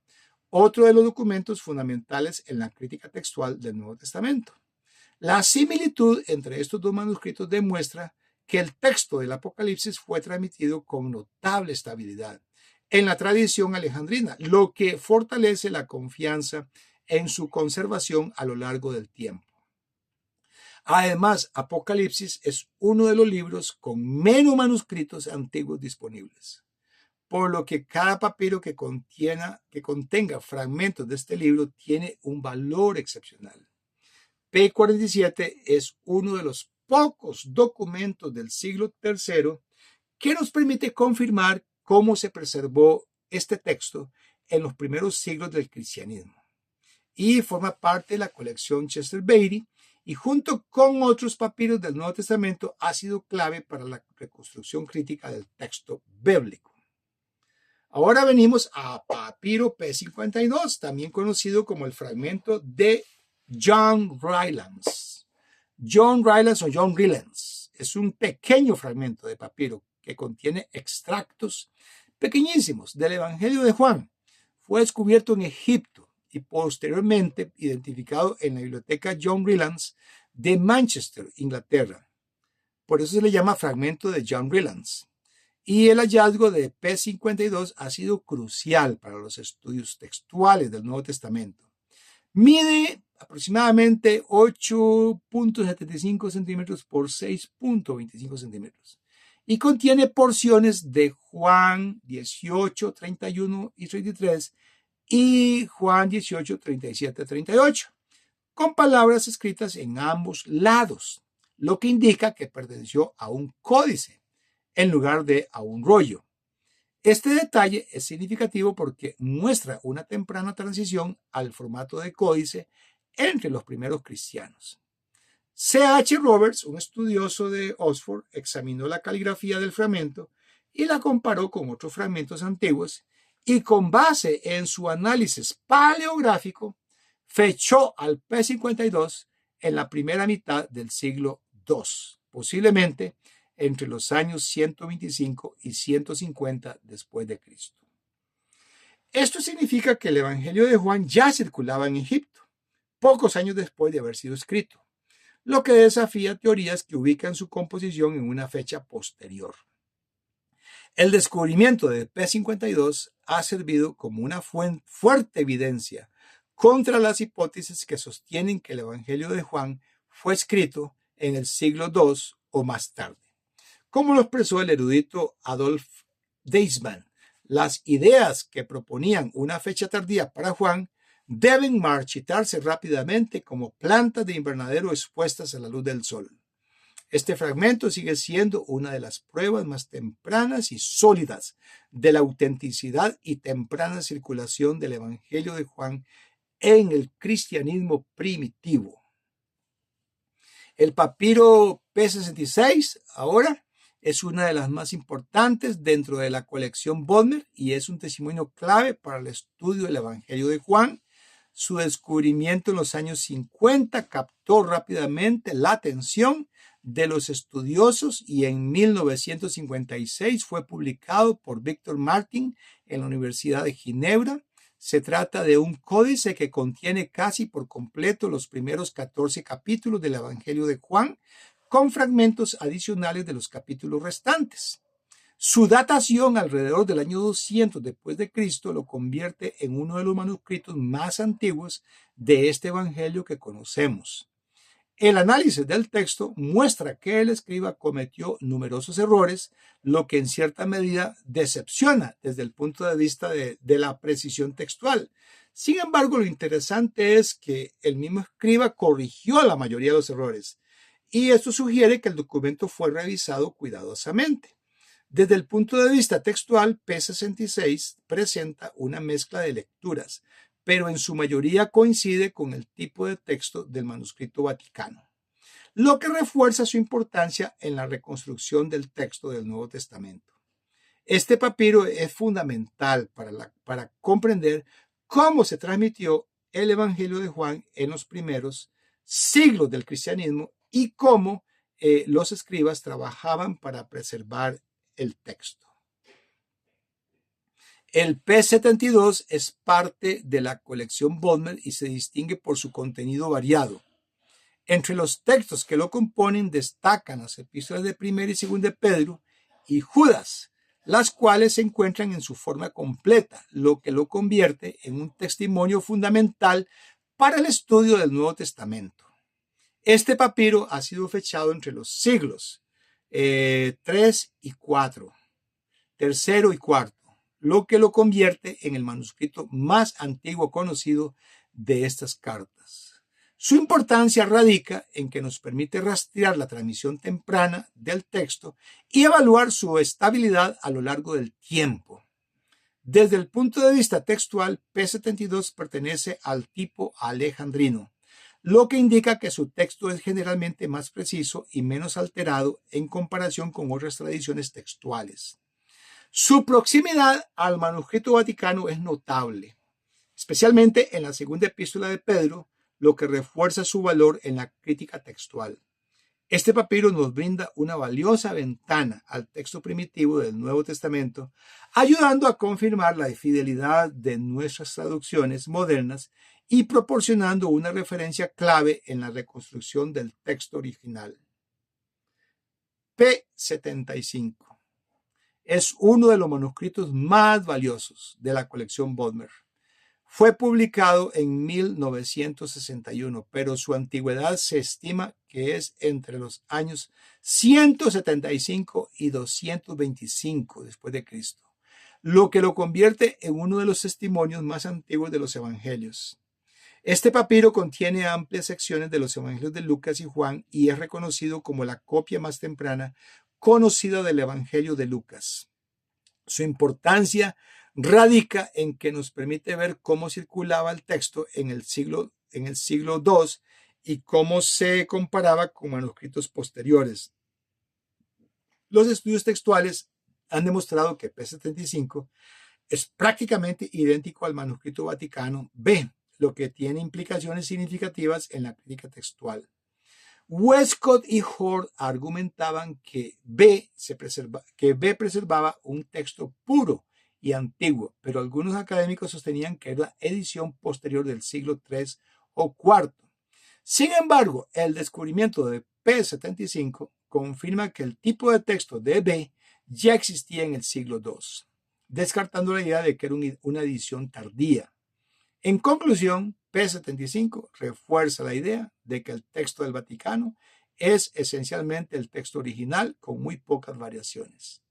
otro de los documentos fundamentales en la crítica textual del Nuevo Testamento. La similitud entre estos dos manuscritos demuestra que el texto del Apocalipsis fue transmitido con notable estabilidad en la tradición alejandrina, lo que fortalece la confianza en su conservación a lo largo del tiempo. Además, Apocalipsis es uno de los libros con menos manuscritos antiguos disponibles, por lo que cada papiro que contenga fragmentos de este libro tiene un valor excepcional. P47 es uno de los pocos documentos del siglo III que nos permite confirmar cómo se preservó este texto en los primeros siglos del cristianismo, y forma parte de la colección Chester Beatty, y junto con otros papiros del Nuevo Testamento ha sido clave para la reconstrucción crítica del texto bíblico. Ahora venimos a papiro P52, también conocido como el fragmento de John Rylands. John Rylands o John Rylands es un pequeño fragmento de papiro que contiene extractos pequeñísimos del Evangelio de Juan. Fue descubierto en Egipto y posteriormente identificado en la biblioteca John Rylands de Manchester, Inglaterra. Por eso se le llama fragmento de John Rylands. Y el hallazgo de P52 ha sido crucial para los estudios textuales del Nuevo Testamento. Mide aproximadamente 8.75 centímetros por 6.25 centímetros y contiene porciones de Juan 18, 31 y 33 y Juan 18, 37 y 38, con palabras escritas en ambos lados, lo que indica que perteneció a un códice en lugar de a un rollo. Este detalle es significativo porque muestra una temprana transición al formato de códice entre los primeros cristianos. C.H. Roberts, un estudioso de Oxford, examinó la caligrafía del fragmento y la comparó con otros fragmentos antiguos, y con base en su análisis paleográfico fechó al P52 en la primera mitad del siglo II, posiblemente entre los años 125 y 150 después de Cristo. Esto significa que el Evangelio de Juan ya circulaba en Egipto, pocos años después de haber sido escrito, lo que desafía teorías que ubican su composición en una fecha posterior. El descubrimiento de P52 ha servido como una fuerte evidencia contra las hipótesis que sostienen que el Evangelio de Juan fue escrito en el siglo II o más tarde. Como lo expresó el erudito Adolf Deisman, las ideas que proponían una fecha tardía para Juan deben marchitarse rápidamente como plantas de invernadero expuestas a la luz del sol. Este fragmento sigue siendo una de las pruebas más tempranas y sólidas de la autenticidad y temprana circulación del Evangelio de Juan en el cristianismo primitivo. El papiro P66 ahora es una de las más importantes dentro de la colección Bodmer y es un testimonio clave para el estudio del Evangelio de Juan. Su descubrimiento en los años 50 captó rápidamente la atención de los estudiosos y en 1956 fue publicado por Victor Martin en la Universidad de Ginebra. Se trata de un códice que contiene casi por completo los primeros 14 capítulos del Evangelio de Juan, con fragmentos adicionales de los capítulos restantes. Su datación alrededor del año 200 después de Cristo lo convierte en uno de los manuscritos más antiguos de este evangelio que conocemos. El análisis del texto muestra que el escriba cometió numerosos errores, lo que en cierta medida decepciona desde el punto de vista de la precisión textual. Sin embargo, lo interesante es que el mismo escriba corrigió la mayoría de los errores, y esto sugiere que el documento fue revisado cuidadosamente. Desde el punto de vista textual, P66 presenta una mezcla de lecturas, pero en su mayoría coincide con el tipo de texto del manuscrito vaticano, lo que refuerza su importancia en la reconstrucción del texto del Nuevo Testamento. Este papiro es fundamental para comprender cómo se transmitió el Evangelio de Juan en los primeros siglos del cristianismo y cómo los escribas trabajaban para preservar el texto. El P72 es parte de la colección Bodmer y se distingue por su contenido variado. Entre los textos que lo componen destacan las epístolas de 1 y 2 de Pedro y Judas, las cuales se encuentran en su forma completa, lo que lo convierte en un testimonio fundamental para el estudio del Nuevo Testamento. Este papiro ha sido fechado entre los siglos 3 y 4, tercero y cuarto, lo que lo convierte en el manuscrito más antiguo conocido de estas cartas. Su importancia radica en que nos permite rastrear la transmisión temprana del texto y evaluar su estabilidad a lo largo del tiempo. Desde el punto de vista textual, P72 pertenece al tipo alejandrino, lo que indica que su texto es generalmente más preciso y menos alterado en comparación con otras tradiciones textuales. Su proximidad al manuscrito vaticano es notable, especialmente en la segunda epístola de Pedro, lo que refuerza su valor en la crítica textual. Este papiro nos brinda una valiosa ventana al texto primitivo del Nuevo Testamento, ayudando a confirmar la fidelidad de nuestras traducciones modernas y proporcionando una referencia clave en la reconstrucción del texto original. P75 es uno de los manuscritos más valiosos de la colección Bodmer. Fue publicado en 1961, pero su antigüedad se estima que es entre los años 175 y 225 después de Cristo, lo que lo convierte en uno de los testimonios más antiguos de los evangelios. Este papiro contiene amplias secciones de los evangelios de Lucas y Juan y es reconocido como la copia más temprana conocida del evangelio de Lucas. Su importancia radica en que nos permite ver cómo circulaba el texto en el siglo II y cómo se comparaba con manuscritos posteriores. Los estudios textuales han demostrado que P75 es prácticamente idéntico al manuscrito Vaticano B, lo que tiene implicaciones significativas en la crítica textual. Westcott y Hort argumentaban que B preservaba un texto puro y antiguo, pero algunos académicos sostenían que era edición posterior del siglo III o IV. Sin embargo, el descubrimiento de P75 confirma que el tipo de texto de B ya existía en el siglo II, descartando la idea de que era una edición tardía. En conclusión, P75 refuerza la idea de que el texto del Vaticano es esencialmente el texto original con muy pocas variaciones.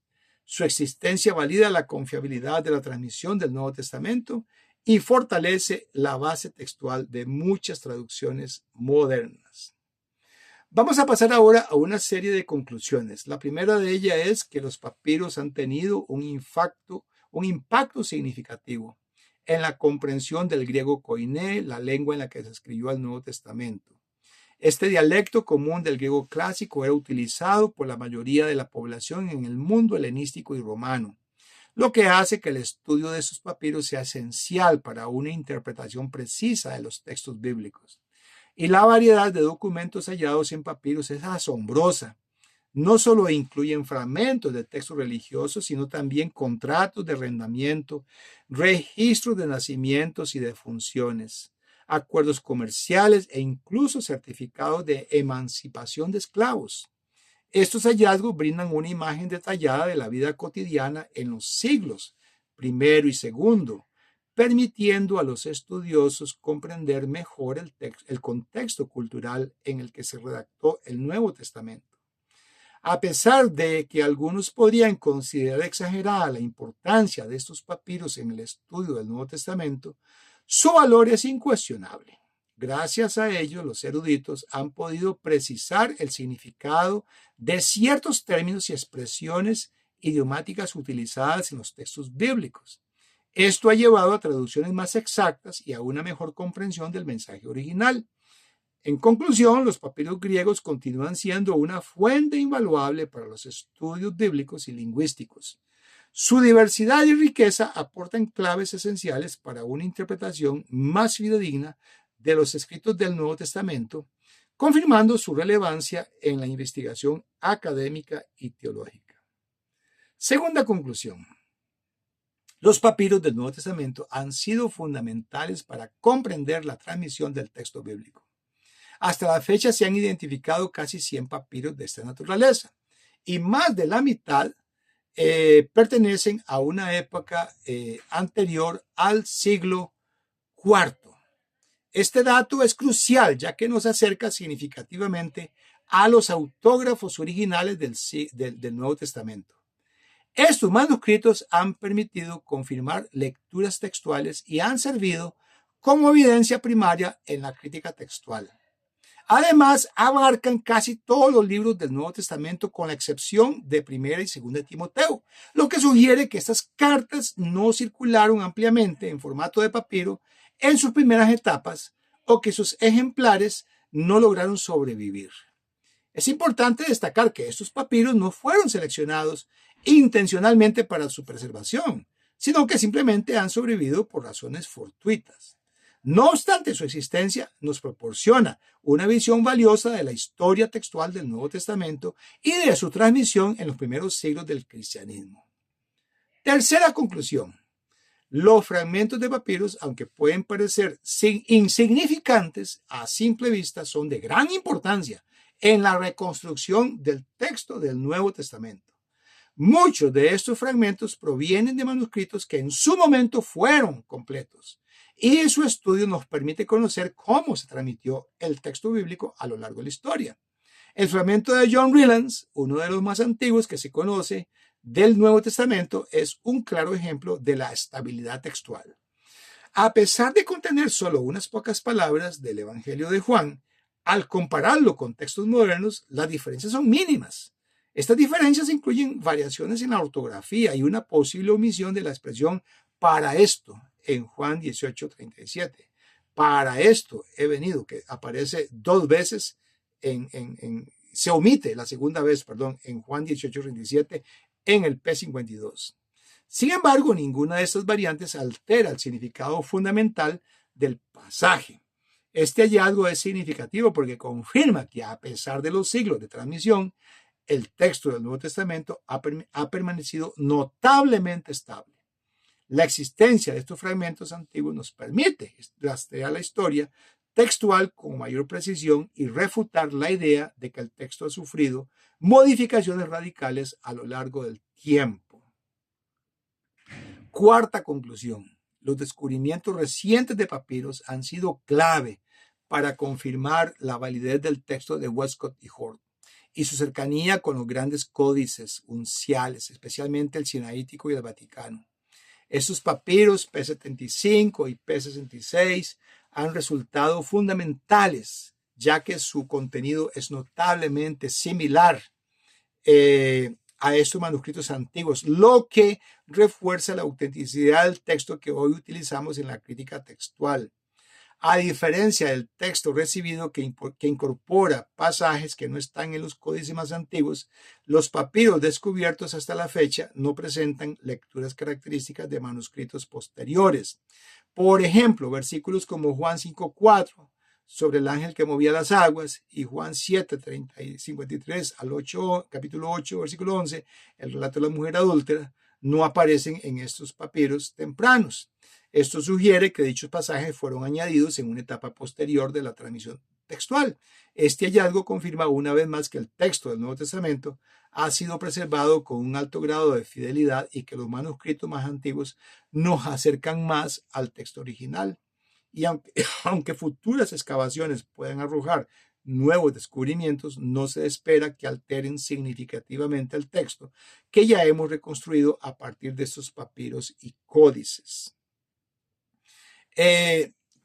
Su existencia valida la confiabilidad de la transmisión del Nuevo Testamento y fortalece la base textual de muchas traducciones modernas. Vamos a pasar ahora a una serie de conclusiones. La primera de ellas es que los papiros han tenido un impacto significativo en la comprensión del griego koiné, la lengua en la que se escribió el Nuevo Testamento. Este dialecto común del griego clásico era utilizado por la mayoría de la población en el mundo helenístico y romano, lo que hace que el estudio de sus papiros sea esencial para una interpretación precisa de los textos bíblicos. Y la variedad de documentos hallados en papiros es asombrosa. No solo incluyen fragmentos de textos religiosos, sino también contratos de arrendamiento, registros de nacimientos y defunciones, acuerdos comerciales e incluso certificados de emancipación de esclavos. Estos hallazgos brindan una imagen detallada de la vida cotidiana en los siglos primero y segundo, permitiendo a los estudiosos comprender mejor el contexto cultural en el que se redactó el Nuevo Testamento. A pesar de que algunos podrían considerar exagerada la importancia de estos papiros en el estudio del Nuevo Testamento, su valor es incuestionable. Gracias a ellos, los eruditos han podido precisar el significado de ciertos términos y expresiones idiomáticas utilizadas en los textos bíblicos. Esto ha llevado a traducciones más exactas y a una mejor comprensión del mensaje original. En conclusión, los papiros griegos continúan siendo una fuente invaluable para los estudios bíblicos y lingüísticos. Su diversidad y riqueza aportan claves esenciales para una interpretación más fidedigna de los escritos del Nuevo Testamento, confirmando su relevancia en la investigación académica y teológica. Segunda conclusión. Los papiros del Nuevo Testamento han sido fundamentales para comprender la transmisión del texto bíblico. Hasta la fecha se han identificado casi 100 papiros de esta naturaleza y más de la mitad pertenecen a una época anterior al siglo IV. Este dato es crucial ya que nos acerca significativamente a los autógrafos originales del Nuevo Testamento. Estos manuscritos han permitido confirmar lecturas textuales y han servido como evidencia primaria en la crítica textual. Además, abarcan casi todos los libros del Nuevo Testamento con la excepción de Primera y Segunda de Timoteo, lo que sugiere que estas cartas no circularon ampliamente en formato de papiro en sus primeras etapas o que sus ejemplares no lograron sobrevivir. Es importante destacar que estos papiros no fueron seleccionados intencionalmente para su preservación, sino que simplemente han sobrevivido por razones fortuitas. No obstante, su existencia nos proporciona una visión valiosa de la historia textual del Nuevo Testamento y de su transmisión en los primeros siglos del cristianismo. Tercera conclusión. Los fragmentos de papiros, aunque pueden parecer insignificantes a simple vista, son de gran importancia en la reconstrucción del texto del Nuevo Testamento. Muchos de estos fragmentos provienen de manuscritos que en su momento fueron completos, y su estudio nos permite conocer cómo se transmitió el texto bíblico a lo largo de la historia. El fragmento de John Rylands, uno de los más antiguos que se conoce del Nuevo Testamento, es un claro ejemplo de la estabilidad textual. A pesar de contener solo unas pocas palabras del Evangelio de Juan, al compararlo con textos modernos, las diferencias son mínimas. Estas diferencias incluyen variaciones en la ortografía y una posible omisión de la expresión para esto en Juan 18:37. Para esto he venido, que aparece dos veces se omite la segunda vez, en Juan 18:37 en el P52. Sin embargo, ninguna de estas variantes altera el significado fundamental del pasaje. Este hallazgo es significativo porque confirma que a pesar de los siglos de transmisión, el texto del Nuevo Testamento ha permanecido notablemente estable. La existencia de estos fragmentos antiguos nos permite rastrear la historia textual con mayor precisión y refutar la idea de que el texto ha sufrido modificaciones radicales a lo largo del tiempo. Cuarta conclusión. Los descubrimientos recientes de papiros han sido clave para confirmar la validez del texto de Westcott y Hort y su cercanía con los grandes códices unciales, especialmente el Sinaítico y el Vaticano. Estos papiros P75 y P66 han resultado fundamentales, ya que su contenido es notablemente similar a estos manuscritos antiguos, lo que refuerza la autenticidad del texto que hoy utilizamos en la crítica textual. A diferencia del texto recibido que incorpora pasajes que no están en los códices más antiguos, los papiros descubiertos hasta la fecha no presentan lecturas características de manuscritos posteriores. Por ejemplo, versículos como Juan 5:4 sobre el ángel que movía las aguas y Juan 7:53 al 8, capítulo 8, versículo 11, el relato de la mujer adúltera, no aparecen en estos papiros tempranos. Esto sugiere que dichos pasajes fueron añadidos en una etapa posterior de la transmisión textual. Este hallazgo confirma una vez más que el texto del Nuevo Testamento ha sido preservado con un alto grado de fidelidad y que los manuscritos más antiguos nos acercan más al texto original. Y aunque futuras excavaciones puedan arrojar nuevos descubrimientos, no se espera que alteren significativamente el texto que ya hemos reconstruido a partir de estos papiros y códices.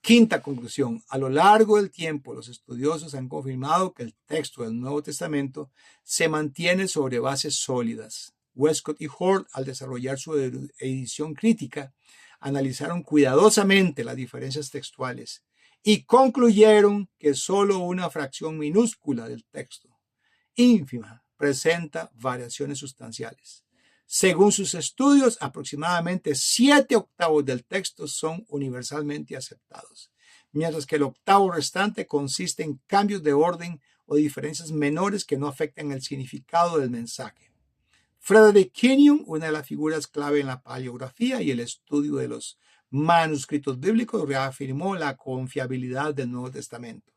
Quinta conclusión. A lo largo del tiempo, los estudiosos han confirmado que el texto del Nuevo Testamento se mantiene sobre bases sólidas. Westcott y Hort, al desarrollar su edición crítica, analizaron cuidadosamente las diferencias textuales y concluyeron que solo una fracción minúscula del texto, ínfima, presenta variaciones sustanciales. Según sus estudios, aproximadamente 7/8 del texto son universalmente aceptados, mientras que el octavo restante consiste en cambios de orden o diferencias menores que no afectan el significado del mensaje. Frederick Kenyon, una de las figuras clave en la paleografía y el estudio de los manuscritos bíblicos, reafirmó la confiabilidad del Nuevo Testamento.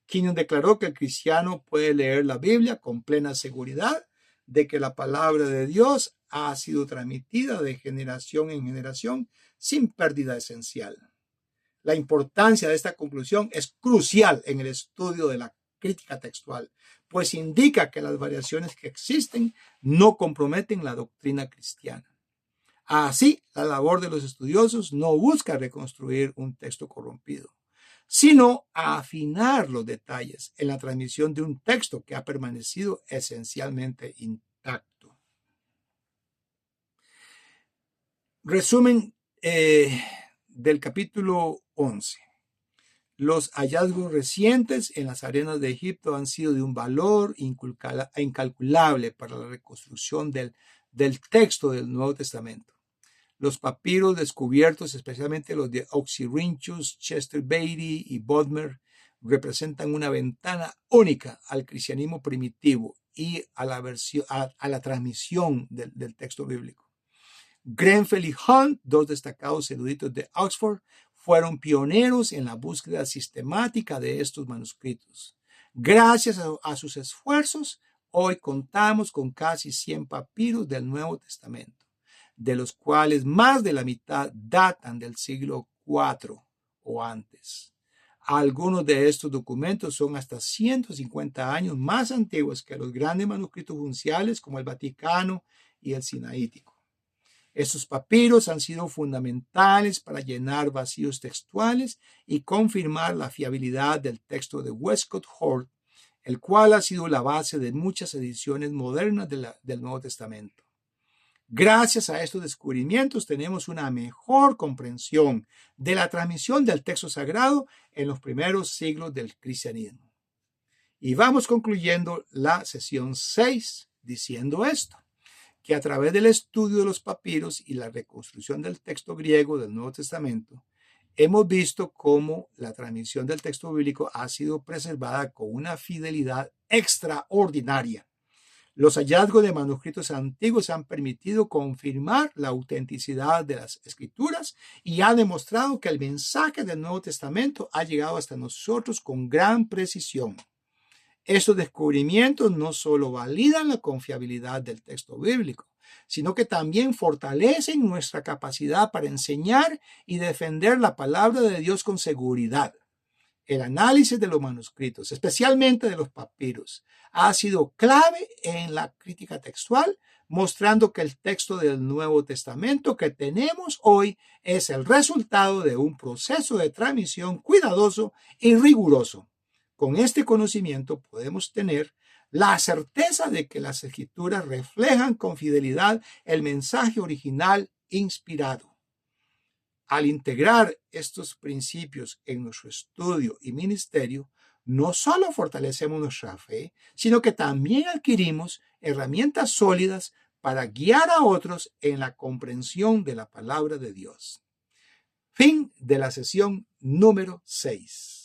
Kenyon declaró que el cristiano puede leer la Biblia con plena seguridad de que la palabra de Dios ha sido transmitida de generación en generación sin pérdida esencial. La importancia de esta conclusión es crucial en el estudio de la crítica textual, pues indica que las variaciones que existen no comprometen la doctrina cristiana. Así, la labor de los estudiosos no busca reconstruir un texto corrompido, sino afinar los detalles en la transmisión de un texto que ha permanecido esencialmente intacto. Resumen del capítulo 11. Los hallazgos recientes en las arenas de Egipto han sido de un valor incalculable para la reconstrucción del texto del Nuevo Testamento. Los papiros descubiertos, especialmente los de Oxyrhynchus, Chester Beatty y Bodmer, representan una ventana única al cristianismo primitivo y a la transmisión del texto bíblico. Grenfell y Hunt, dos destacados eruditos de Oxford, fueron pioneros en la búsqueda sistemática de estos manuscritos. Gracias a sus esfuerzos, hoy contamos con casi 100 papiros del Nuevo Testamento, de los cuales más de la mitad datan del siglo IV o antes. Algunos de estos documentos son hasta 150 años más antiguos que los grandes manuscritos unciales como el Vaticano y el Sinaítico. Estos papiros han sido fundamentales para llenar vacíos textuales y confirmar la fiabilidad del texto de Westcott Hort, el cual ha sido la base de muchas ediciones modernas del Nuevo Testamento. Gracias a estos descubrimientos tenemos una mejor comprensión de la transmisión del texto sagrado en los primeros siglos del cristianismo. Y vamos concluyendo la sesión 6 diciendo esto, que a través del estudio de los papiros y la reconstrucción del texto griego del Nuevo Testamento, hemos visto cómo la transmisión del texto bíblico ha sido preservada con una fidelidad extraordinaria. Los hallazgos de manuscritos antiguos han permitido confirmar la autenticidad de las escrituras y ha demostrado que el mensaje del Nuevo Testamento ha llegado hasta nosotros con gran precisión. Estos descubrimientos no solo validan la confiabilidad del texto bíblico, sino que también fortalecen nuestra capacidad para enseñar y defender la palabra de Dios con seguridad. El análisis de los manuscritos, especialmente de los papiros, ha sido clave en la crítica textual, mostrando que el texto del Nuevo Testamento que tenemos hoy es el resultado de un proceso de transmisión cuidadoso y riguroso. Con este conocimiento podemos tener la certeza de que las escrituras reflejan con fidelidad el mensaje original inspirado. Al integrar estos principios en nuestro estudio y ministerio, no solo fortalecemos nuestra fe, sino que también adquirimos herramientas sólidas para guiar a otros en la comprensión de la palabra de Dios. Fin de la sesión número 6.